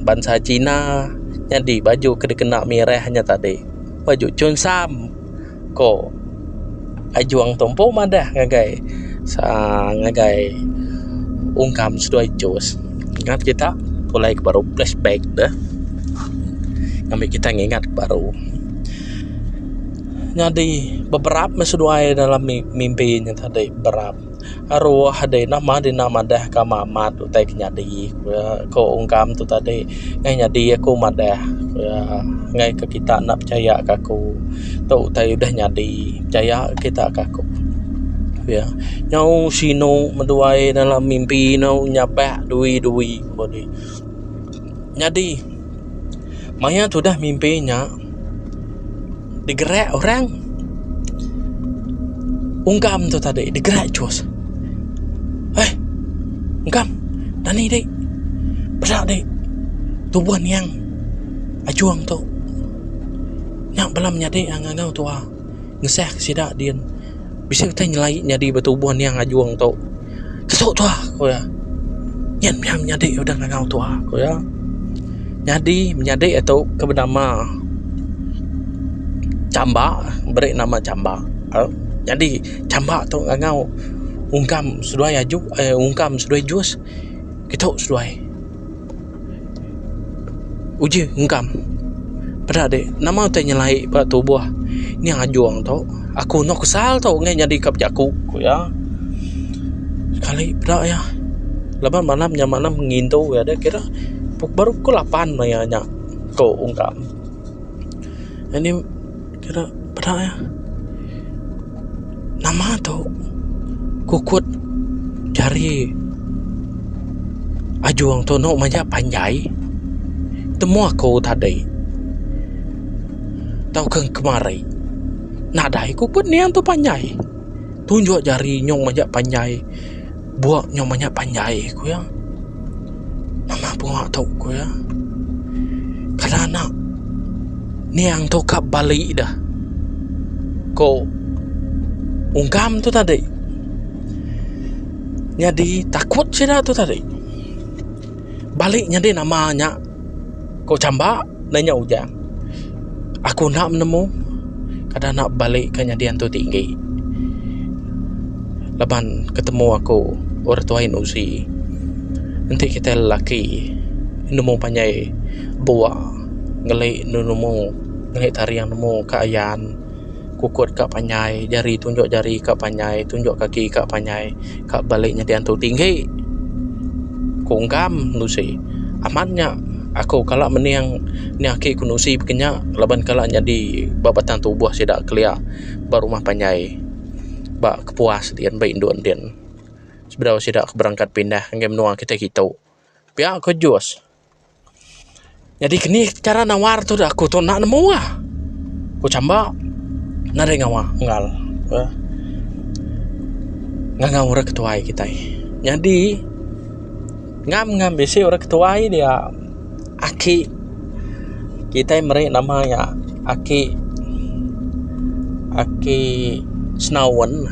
bangsa Cina jadi baju kena merahnya tadi baju cunsam ko ajuang tompo madah ngagai ungkam sudah jus ingat kita mulai baru flashback dah kami kita ingat baru jadi beberapa mesuai dalam mimpinya tadi beberapa arwah ada nama dah kamamat utai nyadi ko ungkam tu tadi ngai nyadi aku madah ngai ke kita nak percaya kaku tu utai udah nyadi percaya kita kaku ya nyau sino menduai dalam mimpi nau nyabak dui bodi jadi maya tu dah mimpinya digerak orang ungkam tu tadi digerak cus Engkam, Dani dek, berak dek, tubuhan yang ajuang tu, yang belam nyade yang ngau tu ngeseh sidak dia, bisa kita nyelai nyadi bertubuhan yang ajuang tu, kesok tu kau ya, nyen biam nyade udah ngau tu kau ya, nyadi menyade atau kebenama camba, beri nama camba, jadi camba tu ngau ungkam sudah ajuk, ungkam sudah jus, kita sudah uji ungkam pada dek nama tu nyelai pada tubuh ni ajuang tu aku nak kesal tu ngai jadi kap jaku ku ya sekali pada ya lepas malam jam malam ngintu ya dek kira baru pukul 8 ya nya ko ungkam ini kira pada ya nama tu kukut cari ajuang tu nak maja panjai temu aku tadi tahu kan kemari nadai kukut ni yang tu panjai tunjuk jari nyong maja panjai buat nyong maja panjai ku ya nama bunga tahu ku ya karena ni yang tu kap balik dah ko ungkam tu tadi jadi takut sih tu tadi baliknya dia namanya kau camba nanya ujang aku nak menemu kadang nak balik ke nyadian tu tinggi leban ketemu aku orang tuain usi nanti kita lelaki nemu panjai buah ngelik ngelik tarian nemu keayaan kukut kak panjai jari tunjuk jari kak panjai tunjuk kaki kak panjai kak baliknya dia tu tinggi kungkam nusi amannya aku kalau meniang ni aki kunusi bekenya laban kala jadi babatan tubuh sidak kelia baru rumah panjai ba kepuas dian ba indun dian seberapa sidak berangkat pindah ngem nuang kita pihak aku jos jadi kini cara nawar tu dah aku tu nak nemu aku camba nare ngawa ngal ngau ora ketuai kita jadi ngam besi ora ketuai dia aki kita meri namanya aki senawan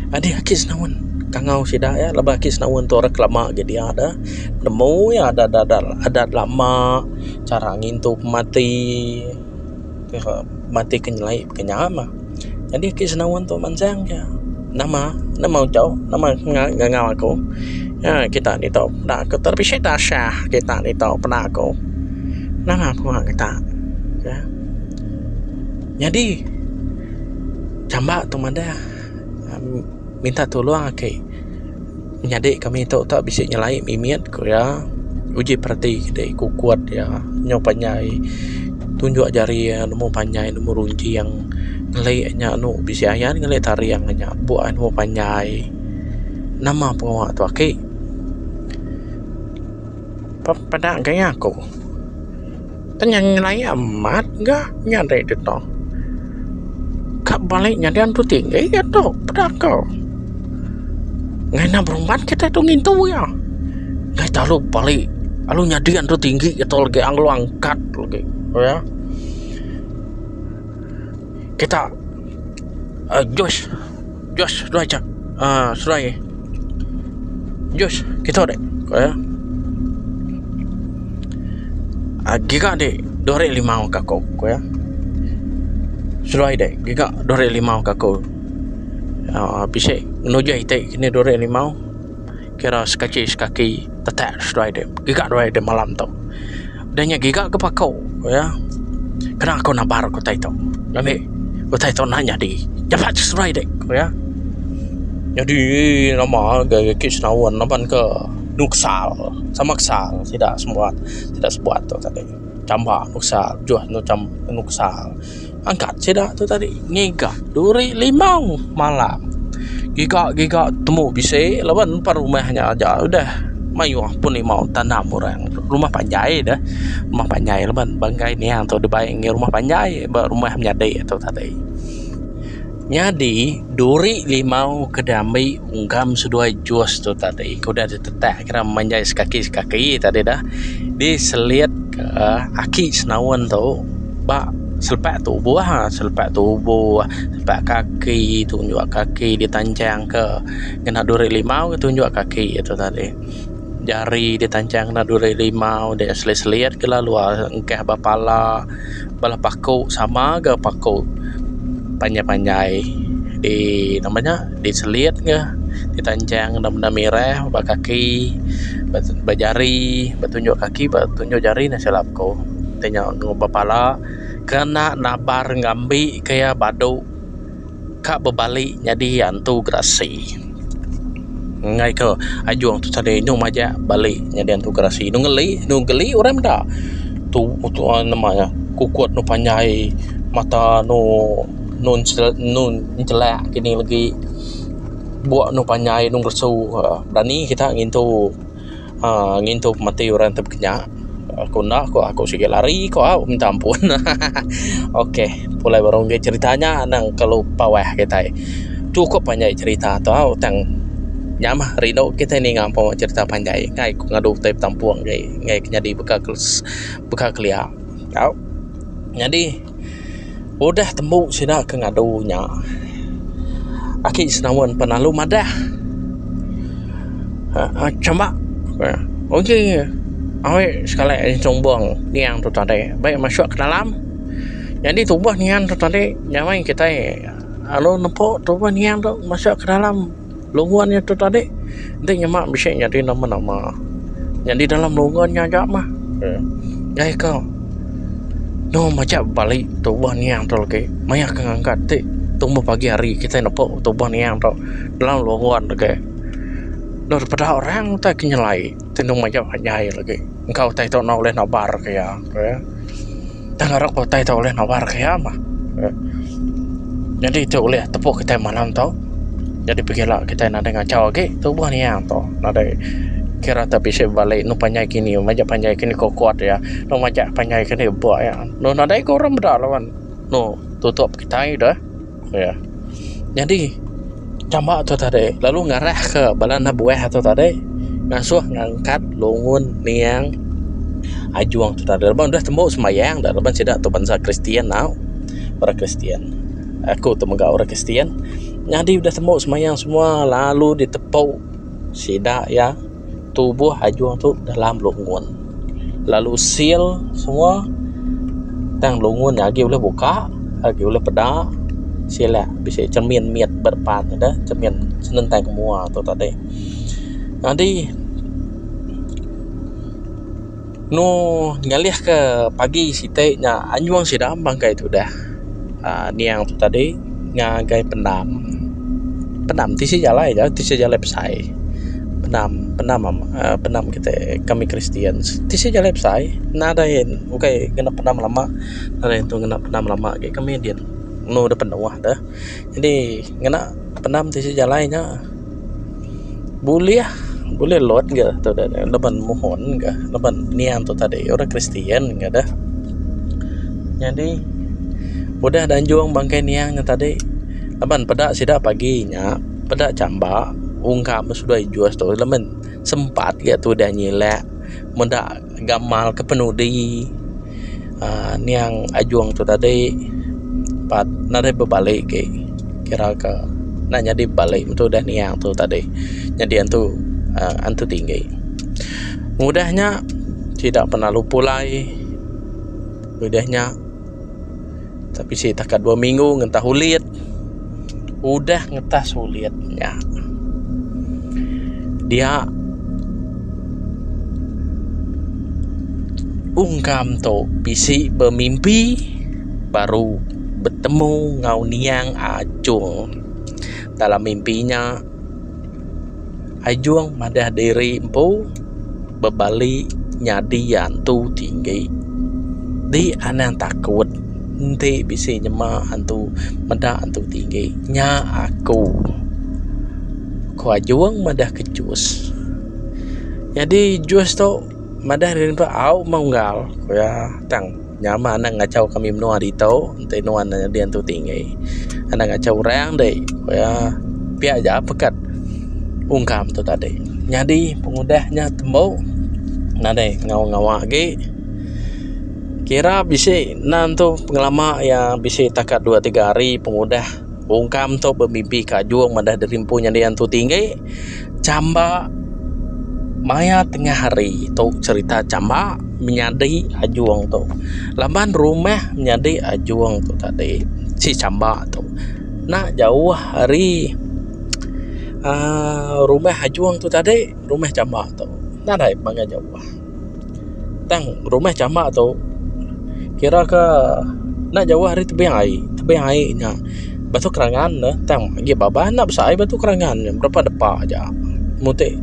ada aki senawan kangau sida ya laba aki senawan tu orang lama jadi ada nemu ya ada lama cara ngintu mati kenyalai kenyama jadi aki senawan tu mansang ya nama jauh nama ngau aku ya kita ni tahu pernah aku terpisah dasar kita ni tahu pernah aku nama apa kita ya jadi camba tu mana minta tolong ke nyade kami tahu tak bisa nyelai mimiat ko ya uji perhati deh ku kuat ya nyopanyai tunjuk jari ya nemu panjai nemu runci yang ngelai nya anu bisa ayan ngelai tari yang nya buat nemu panjai nama pengawa tu ke pada gaya aku tanya nilai amat enggak nyadai itu toh kak baliknya dia tu tinggi ya toh pada kau ngena berumpat kita tu ngintu ya ngai tahu balik alu nyadian tu tinggi itu lagi anglo angkat lagi ya kita Josh sudah aja sudah ya Josh kita deh ya giga deh 2.5 kako ya sudah deh giga 2.5 kako bisa menuju itu ini 2.5 kira sekaki tetek sudah deh giga 2 deh malam tu dannya giga ke pakau ya kena aku nabar aku tahu kami aku tahu nanya di cepat sudah deh ya jadi nama gaya kisnawan naban ke nuksal sama ksal tidak sebuat tu tadi camba nuksal jual nuksal angkat tidak tu tadi ngiga 2.5 malam giga temu bisa lawan par rumahnya aja udah mayu pun mau tanam orang rumah panjai dah rumah panjai lawan bangkai ni yang tu dibayang rumah panjai rumah menyadai tu tadi Jadi duri limau kedamai ungkam sedua jos tu tadi. Kau dah tetek kira manjai sekaki tadi dah. Di seliat ke aki senawan tu. Ba selepak tubuh selepak kaki tunjuk kaki ditancang ke kena duri limau tunjuk kaki itu tadi. Jari ditancang kena duri limau dia seliat ke lalu engkah bapala bala paku sama ke paku panjai-panjai di namanya diseliat ke ditancang benda merah kaki bajari batunjuk kaki batunjuk jari na silap ko tanya ngobapala kena nabar ngambi kaya badu kak berbalik jadi antu grasi ngai ke ajuang tu tadi nu maja balik jadi antu grasi nu geli orang dah tu namanya kukuat nu panjai mata nun celak kini lagi buat nu panjai nu bersu berani kita ngintu mati orang terkenyak aku sikit lari kau minta ampun. Okey, mulai baru ceritanya nang kalau pawah kita cukup panjang cerita tahu tang nyamah rino kita ni ngampau cerita panjang ngai ngadu taip tampuang ngai jadi bekal kelia kau jadi udah temu sida ke ngadunya aki senawan penalu madah coba okey awak sekali combong niang tu tadi baik masuk ke dalam jadi tubuh niang tu tadi nyamai kita alo nampak tubuh niang tu masuk ke dalam lungguannya tu tadi nanti nyamak bisa jadi nama-nama jadi dalam lungguannya aja mah ya kau no macam balik tubuh niang tu lagi maya ngangkat ti tunggu pagi hari kita nampak tubuh niang tu dalam lungguan lagi daripada orang tak kenyalai tendung macam panjai lagi engkau tak tahu nak oleh nabar kaya tak harap kau tak tahu oleh nabar kaya mah jadi itu oleh tepuk kita malam tau jadi pergilah kita nak dengar cawa ke tubuh ni yang tau nak kira tak bisa balik nu panjai kini macam panjai kini kau kuat ya nu macam panjai kini buat ya nu nak kau orang berlawan nu tutup kita dah ya jadi cambak tu tadi lalu ngarah ke balana buah tu tadi ngasuh ngangkat lungun niang ajuang tu tadi lepas dah tembok semayang dah lepas tidak tu bangsa Kristian now orang Kristian aku tu megak orang Kristian jadi dah tembok semayang semua lalu ditepuk sidak ya tubuh ajuang tu dalam lungun lalu seal semua tang lungun lagi boleh buka lagi boleh pedak sila bisa cermin miat berpat dah cermin senentai semua tu tadi nanti nu ngalih ke pagi site nya anjuang sidam bangkai tu dah niang tu tadi ngagai penam tisi jalai pesai penam kita kami Kristian tisi jalai pesai nadain okay kena penam lama nadain tu kena penam lama kayak kami dia nu depan wah dah jadi ngena penam tisi jalainya boleh lot ke tu dah leban mohon ke leban nian tu tadi orang Kristian ke dah jadi udah dan juang bangkai niangnya tadi leban pedak sidak paginya pedak cambak ungkap sudah juas tu leban sempat ke tu dah nyilek mendak gamal ke penudi niang ajuang tu tadi pat nare berbalik ke kira ke nak jadi balik tu dah niang tu tadi jadi antu tinggi mudahnya tidak pernah lupulai mudahnya tapi si takat 2 minggu ngentah ulit udah ngetah sulitnya dia ungkam tu bisi bermimpi baru bertemu ngau niang ajung dalam mimpinya ajung madah diri empu berbalik nyadi antu tinggi di anan takut nanti bisa nyema antu madah antu tinggi nya aku ku ajung madah kecus jadi jus tu madah diri empu au manggal ku ya tang nyama nang ngacau kami menua di tau nanti nuan dia antu tinggi Ana ngacau orang deh ya pihak aja pekat ungkam tu tadi. Jadi pengudahnya tembau nade ngawang-ngawang ge kira bisa nanti pengalaman yang bisa takat 2-3 hari pengudah ungkam tu bermimpi kajuang madah derimpunya dia tu tinggi camba maya tengah hari tu cerita camba menyadi ajuang tu lamban rumah menyadi ajuang tu tadi si camba tu nak jauh hari rumah ajuang tu tadi rumah camba tu nak ada bangga jauh tang rumah camba tu kira ke nak jauh hari tebing air nya batu kerangan dah tang gi baba nak besai batu kerangan berapa depak aja mutik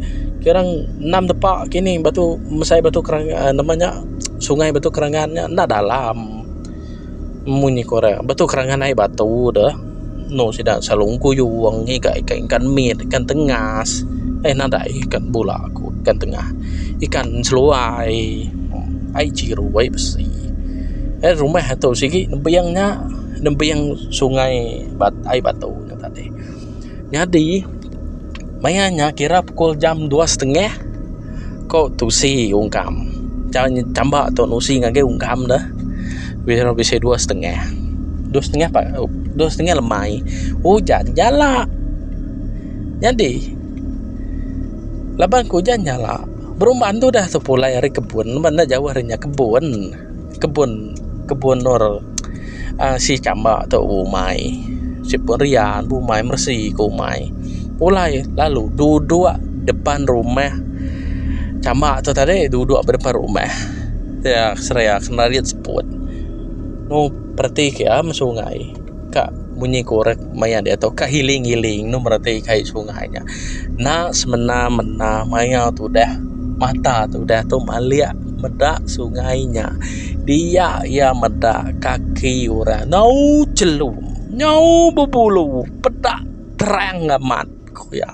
kira 6 depak kini batu mesai batu kerangan namanya sungai batu kerangannya nak dalam munyi korek batu kerangan air batu dah no sidang salung kuyuang ikan mit ikan tengas nada ikan bula aku ikan tengah ikan seluai ai ciru ai besi rumah tu sigi nembiang sungai air batu tadi jadi mayanya kira pukul jam 2:30 kau tusi ungkam jangan cambak tu nusi ngage ungkam dah bisa 2:30 pak 2:30 lemai hujan jala jadi laban hujan jala berumahan tu dah sepulai hari kebun mana jauh harinya kebun nor si cambak tu umai si perian umai mersi ku umai pulai lalu duduk depan rumah cambak tu tadi duduk depan rumah ya seraya kenariat seput no berarti ya sungai kak bunyi korek maya dia atau kak hiling no berarti kai sungainya nak semena-mena maya tu dah mata tu dah tu melihat medak sungainya dia ya medak kaki orang nau celum nyau berbulu pedak terang amat ya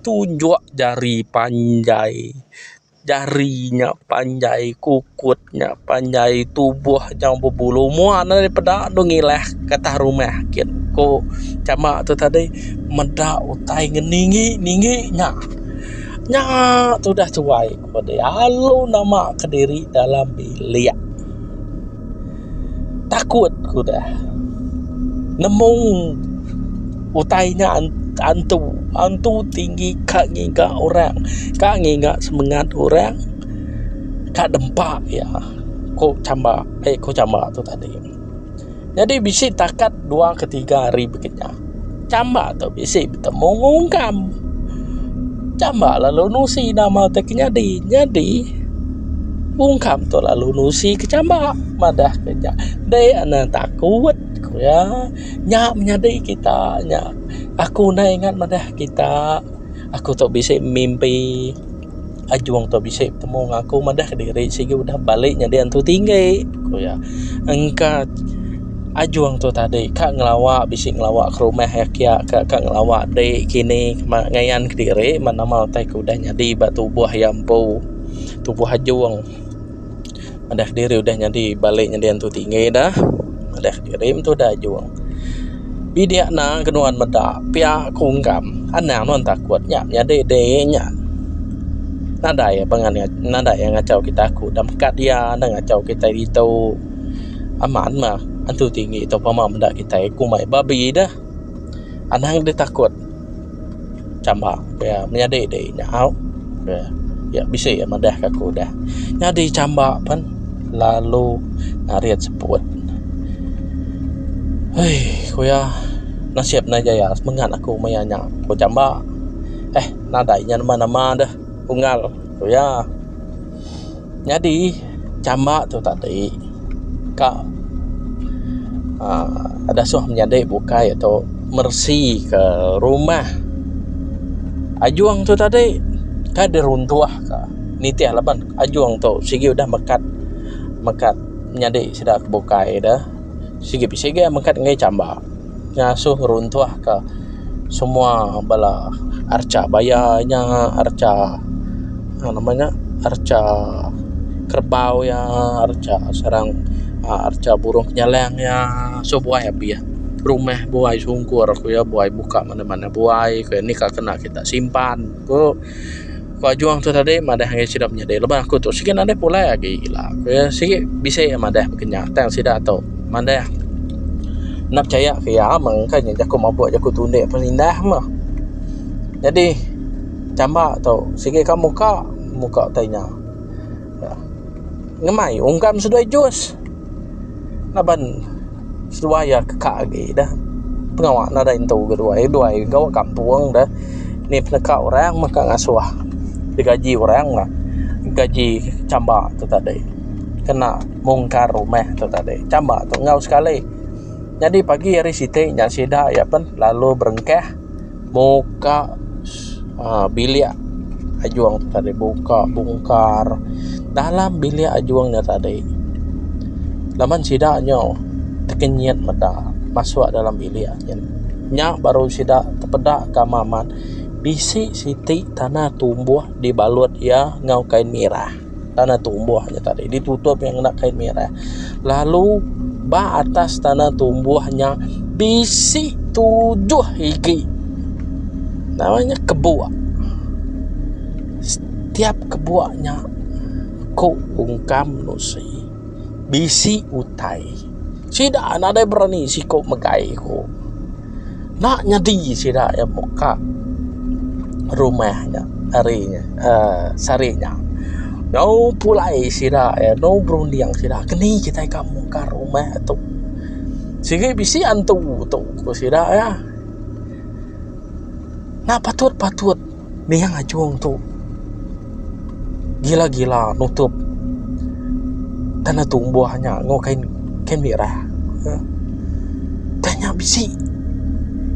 tunjuk jari panjai jarinya panjai kukutnya panjai tubuh yang berbulu muana daripada dongilah kata rumah kin ko cama tu tadi medak utai ngeningi nya tu dah cuai pada halu nama kediri dalam bilik takut ku dah nemu utainya antu tinggi kak nginga orang kak nginga semangat orang kak dempak ya ko camba tu tadi jadi bisi takat 2-3 hari begini camba tu bisi bertemu ngungkam camba lalu nusi nama teknya jadi ungkam tu lalu nusi ke camba madah kerja deh anak takut ya nyak menyadai kita nyak aku nak ingat madah kita aku tak bisa mimpi ajuang tak bisa bertemu aku madah kediri sigi udah baliknya dia tu tinggi ya engkat ajuang tu tadi kak ngelawak bisa ngelawak ke rumah ya kia kak ngelawak dek kini ngayan kediri mana mau tai udah nyadi batu buah yampu tubuh ajuang madah kediri udah nyadi baliknya dia tu tinggi dah madah kirim tu dah juang bidia na kenuan meda pia kungkam anang non takutnya dek-deknya nada ya bangan nada yang ngacau kita aku dan kat dia nang ngacau kita itu aman mah antu tinggi atau pama meda kita aku mai babi dah anang dia takut camba ya menyadek-deknya au ya bisa ya madah aku dah nyadi camba pan lalu nariat sebut hei kuya nasib na jaya semangat aku mayanya ko camba nadainya nama-nama dah unggal kuya jadi camba tu tadi kak ada suah menyadai bukai atau mersi ke rumah ajuang tu tadi kak diruntuah ka nitiah laban ajuang tu sigi udah mekat menyadai sudah bukai dah sige mengkat ngai camba ngasuh runtuh ke semua bala arca bayanya arca namanya arca kerbau ya arca sarang arca burung kenyaleng ya sebuah ya biya rumah buai sungkur aku ya, buai buka mana-mana buai kayak ini kena kita simpan ko ajuang tu tadi madah yang sudah menjadi lepas aku tu sikit ada pula lagi gila aku ya sikit bisa ya madah kenyata yang sudah atau madah nak percaya kaya makanya aku mau buat aku tunduk penindah mah jadi cambak tau sikit kamu muka tanya ya. Ngemai ungkam sudah jus naban suaya kekak lagi dah pengawak nada itu kedua gawa kampung dah ni penekak orang maka ngasuah digaji orang lah gaji cambak tu tadi kena mungkar rumah tu tadi cambak tu ngau sekali jadi pagi hari siti nya sida ya pen lalu berengkeh muka bilik ajuang tu tadi buka bongkar dalam bilik ajuangnya tadi laman sidanya terkenyat meda masuk dalam bilik nya baru sida terpedak kamaman bisi siti tanah tumbuh dibalut ya ngau kain merah tanah tumbuhnya tadi ditutup yang nak kain merah lalu ba atas tanah tumbuhnya bisi 7 higi namanya kebuak setiap kebuaknya ko ungkam nusi bisi utai sida ada berani si ko megai ko nak nyadi sida ya muka rumahnya harinya sarinya no pulai sida ya no berunding sida kini kita kamu ke rumah tu sige bisi antu tu ko sida ya nah patut ni yang ajuang tu gila nutup tanah tumbuhnya ngau kain merah tanya bisi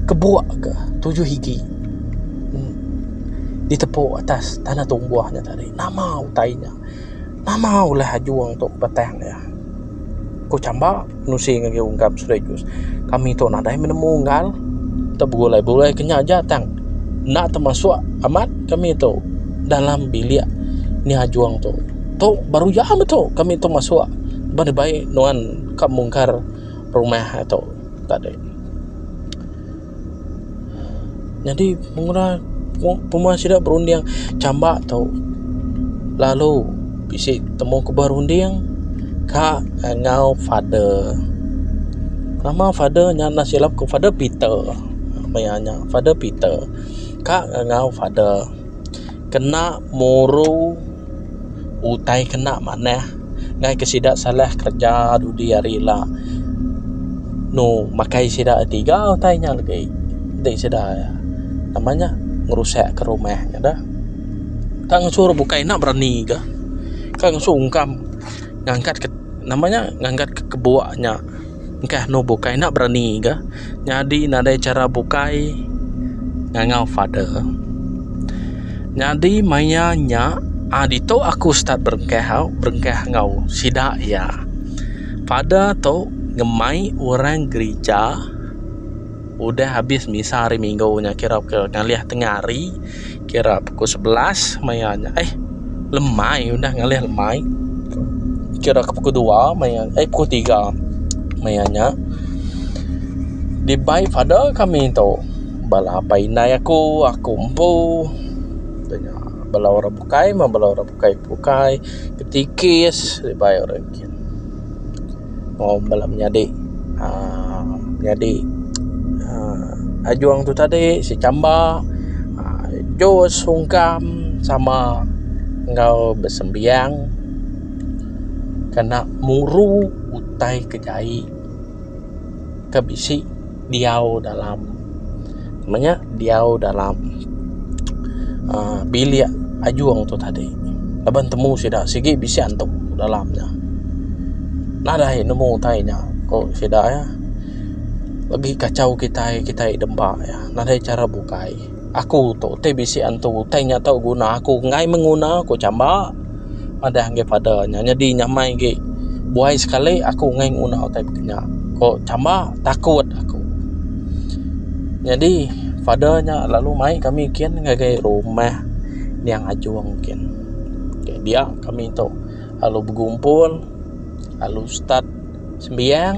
kebuak ke 7 higi ditepuk atas tanah tumbuhnya tadi nama utainya nama ulah ajuang untuk petang ya ko camba nusi ngagi ungkap sudah jus kami tu nadai menemungal tak boleh kenya jatang nak termasuk amat kami tu dalam bilik ni ajuang tu baru jam tu kami tu masuk baik nuan kamungkar rumah atau tadi jadi mengura pemua sida berunding cambak tau lalu bisi temu ke berunding ka ngau father nama father nya nasilap ke father Peter mayanya father Peter ka ngau father kena muru utai kena mana ngai kesidak salah kerja dudi hari lah no makai sida tiga utainya lagi dek sida ya namanya ngerusak ke rumahnya dah kang suruh bukai nak berani ke kang sungkam ngangkat ke namanya ngangkat ke kebuaknya engkah no bukai nak berani ke jadi nadai cara bukai ngangau father jadi mayanya dito aku start berengkeh ngau sida ya pada tu ngemai orang gereja udah habis misa hari minggunya kira ke ngalih tengah hari kira pukul 11 mayanya lemai udah ngalih lemai kira ke pukul 2 mayan pukul 3 mayanya di baik pada kami tu bala apa inai aku empu tanya bala orang bukai ketikis di baik orang kin mau bala menjadi ajuang tu tadi si camba jos sungkam sama engkau bersembiang kena muru utai kejai kebisi diau dalam namanya diau dalam bilik ajuang tu tadi laban temu sida sigi bisi antum dalamnya nadai nemu utainya kok sida ya lagi kacau kita demba ya nadai cara bukai aku tu bisi antum utainya tahu guna aku ngai menguna aku camba ada hangge padanya jadi nyamai ge buai sekali aku ngai nguna utai begini kok camba takut aku jadi padanya lalu mai kami kian ngagai rumah yang ajuang mungkin dia kami tu lalu berkumpul lalu start sembiang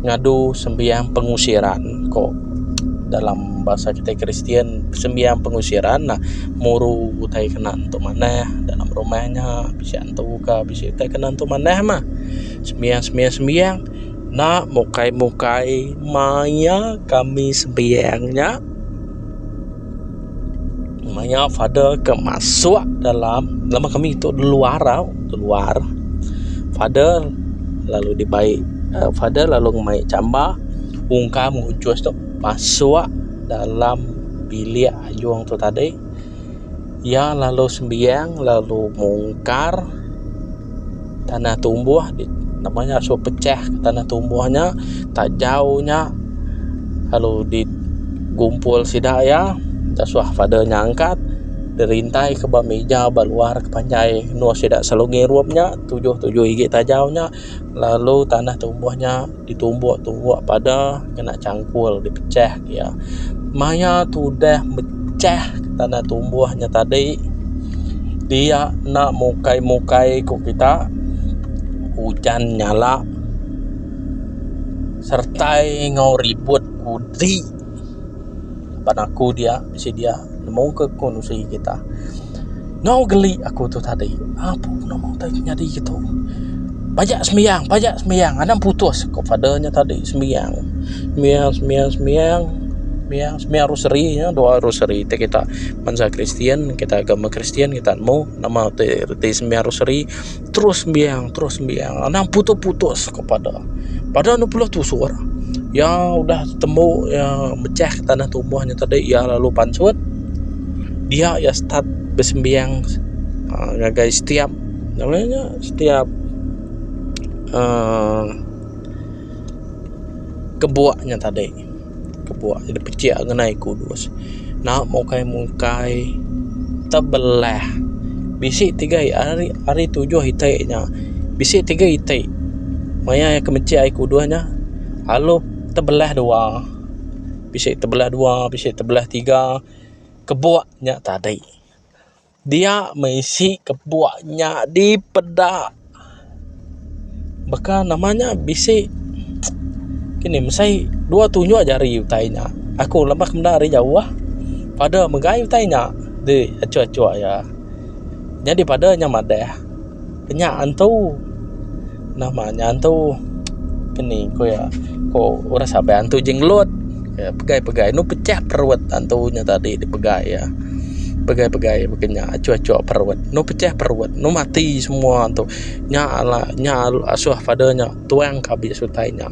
ngadu sembiang pengusiran. Kok dalam bahasa kita Kristen sembiang pengusiran, nah muru utai kena untuk mana dalam rumahnya bisa antu ka bisa utai kena untuk mana mah sembiang nah mukai maya kami sembiangnya maya father ke masuk dalam lama kami itu di luar father lalu dibaik father lalu ngemai camba ungkam ngujus tu masuk dalam bilik ayung tu tadi ya, lalu sembiang lalu mungkar tanah tumbuh namanya so pecah tanah tumbuhnya tak jauhnya lalu digumpul sidak ya tasuah fadanya angkat derintai ke meja baluar ke panjai nuh sidak salungi ruapnya 7 gigi tajaunya lalu tanah tumbuhnya ditumbuk pada kena cangkul dipecah ya maya tu dah pecah tanah tumbuhnya tadi dia nak mukai ku kita hujan nyala sertai ngau ribut kudi panaku dia bisa dia mau ke konusi kita ngau geli aku tu tadi apa nak mau tanya di gitu pajak sembiang anak putus kok fadanya tadi sembiang rosary ya, doa rosary kita bangsa Kristen kita agama Kristen kita mau nama te sembiang rosary terus sembiang anak putus kepada pada 60 tu suara ya udah temu ya pecah tanah tumbuhnya tadi ya lalu pansut dia ya start bersembiang guys setiap kebuaknya tadi jadi pecah ngenai kudus nak mukai tebelah bisi 3 hari 7 hitainya bisi 3 hitai maya yang kemecah kuduanya halo tebelah 2 bisi tebelah 3 kebuaknya tadi dia mengisi kebuaknya di pedak bahkan namanya bisi kini mesai 2 tunjuk jari utainya aku lemak mendari jauh pada megai utainya de acua ya jadi padanya madah kenyakan tu namanya antu kini ko ora sampai antu jenglot ya pegai nu pecah perut antunya tadi dipegai ya pegai begini acua perut nu pecah perut nu mati semua antu nyala asuh padanya tuang kabis utainya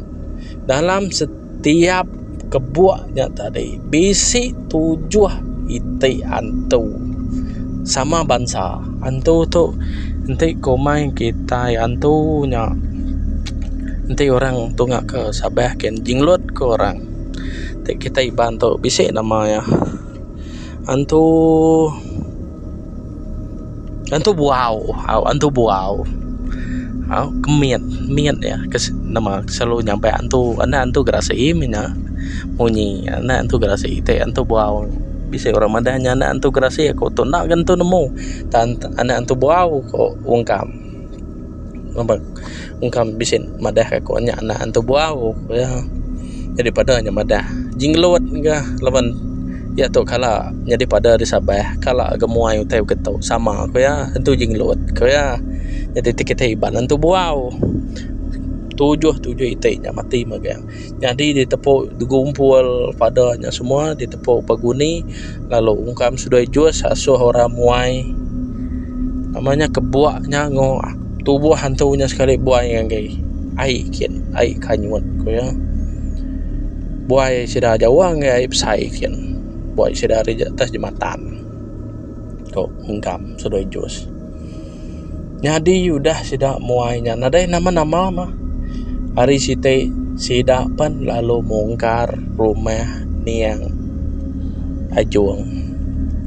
dalam setiap kebuaknya tadi bisi 7 iti antu sama bangsa antu tu nanti komai kita antunya nanti orang tu ngak ke sabah ken jinglot ke orang nanti kita ibantu bisi namanya antu buau kemiat ya nama selalu nyampe antu gerasa iminya munyi antu gerasa ite antu buau bisa orang madahnya antu gerasa ya kau tu nak gantu nemu tan antu buau kau ungkam bisin madah kau nya antu buau ya jadi padanya madah jinglot enggak lawan ya tu kala jadi pada di Sabah kala gemuai utai ketau sama kau ya antu jinglot kau ya jadi kita iban antu buau 7 itainya mati magang jadi ditepuk digumpul padanya semua ditepuk paguni lalu ungkam sudah jus asuh orang muai namanya kebuaknya tubuh hantunya sekali buai yang gay ai kanyut ko ya buai sudah jauh ngai sai kian buai sudah di atas jembatan kok ungkam sudah jus jadi udah sudah muainya nadai nama-nama mah hari site sidapan lalu mungkar rumah niang ajung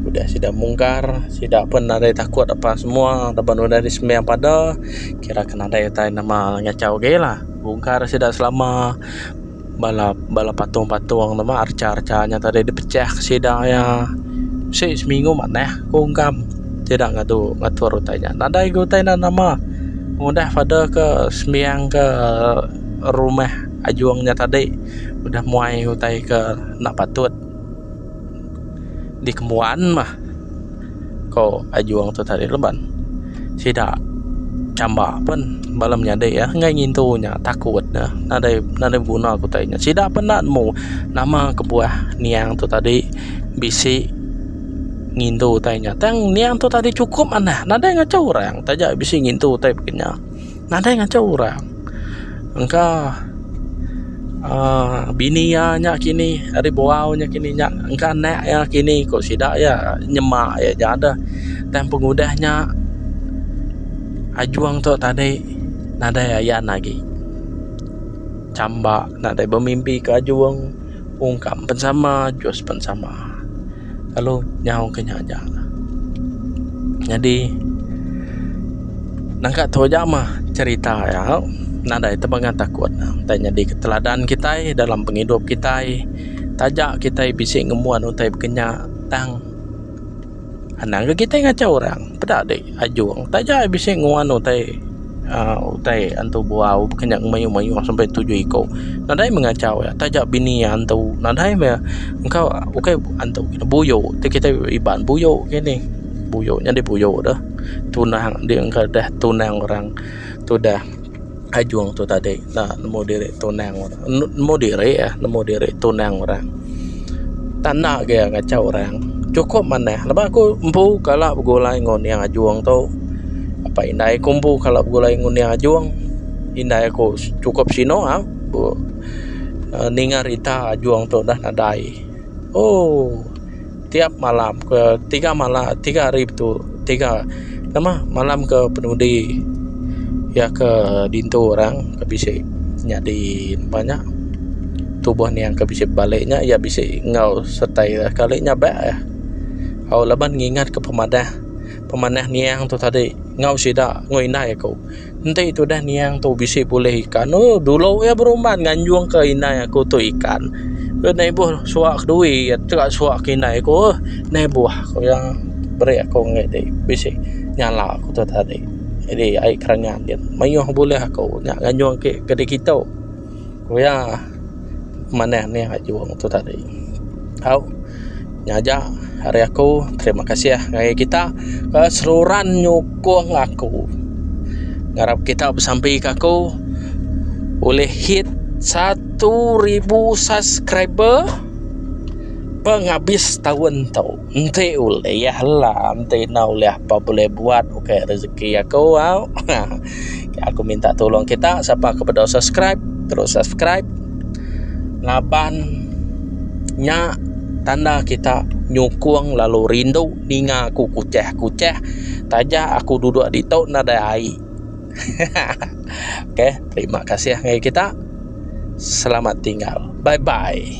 udah sudah mungkar sidapan ada takut apa semua dapat udah di sembiang pada kira kena ada yang nama ngacau ge lah bungkar sudah selama balap patung nama arca-arcanya tadi dipecah sidang ya seminggu mana kungkam tidak ngatur tanya nada ego tanya nama mudah pada ke sembiang ke rumah ajuangnya tadi udah muai utai ke nak patut di kemuan mah ko ajuang tu tadi leban sida camba pun balamnya deh ya ngai ngintunya takut nah nadai guna aku tanya sida penat mu nama kebuah niang tu tadi bisi ngintu tanya tang niang tu tadi cukup anah nadai ngacau orang tajak bisi ngintu tai begini nadai ngacau orang engkau bininya kini hari bawahnya kini nya engkau nek ya kini kok sidak ya nyemak ya jada dan pengudahnya ajuang tu tadi nadai ayan lagi camba nadai bermimpi ke ajuang ungkam pensama jos pensama kalau nyau kenyaja jadi nangka tu aja mah cerita ya nadai tebangan takut tanya di keteladan kita dalam penghidup kita tajak kita bisa ngemuan utai kenya tang anang kita ngacau orang pedak dek ajuang tajak bisa nguan utai antu buau kenya mayu-mayu sampai 7 ekor nadai mengacau ya tajak bini antu nadai me engkau okay antu buyo kita iban buyo kini buyonya di buyo dah tunang dia engkau dah tunang orang tu dah ajuang tu tadi nah nemu diri tunang orang nemu diri tunang orang tanah ke ngacau orang cukup mana lepas aku empu kalau bergulai ngon yang ajuang tu apa indai kumpu kalau bergulai ngon yang ajuang indai aku cukup sino ningar ita ajuang tu dah nadai tiap malam ke 3 hari tu 3 malam ke penudi ya ke dintu orang ke bisa nyadi banyak tubuh ni yang ke bisa baliknya ya bisa ngau sertai kalinya baik ya au laban ngingat ke pemanah niang tu tadi ngau sida ngoina ya kau nanti itu dah niang tu bisa boleh ikan dulu ya beruman nganjuang ke ina aku tu ikan nai buah suak duit ya tak suak kina aku nai buah kau yang beri aku ngai bisa nyala aku tu tadi jadi ai kerangan dia mayuh boleh aku nak nganyuang ke kedai kita ko ya mana ni ajuang tu tadi au nyaja hari aku terima kasih ya ngai kita keseluruhan nyukung aku ngarap kita sampai ke aku boleh hit 1.000 subscriber penghabis tahun tau ente uleh ya lah ente na uleh apa boleh buat okay rezeki aku aku minta tolong kita siapa kepada subscribe terus subscribe laban nya tanda kita nyukung lalu rindu ninga aku kuceh tajak aku duduk di tau nada ai okay terima kasih ngai kita selamat tinggal bye bye.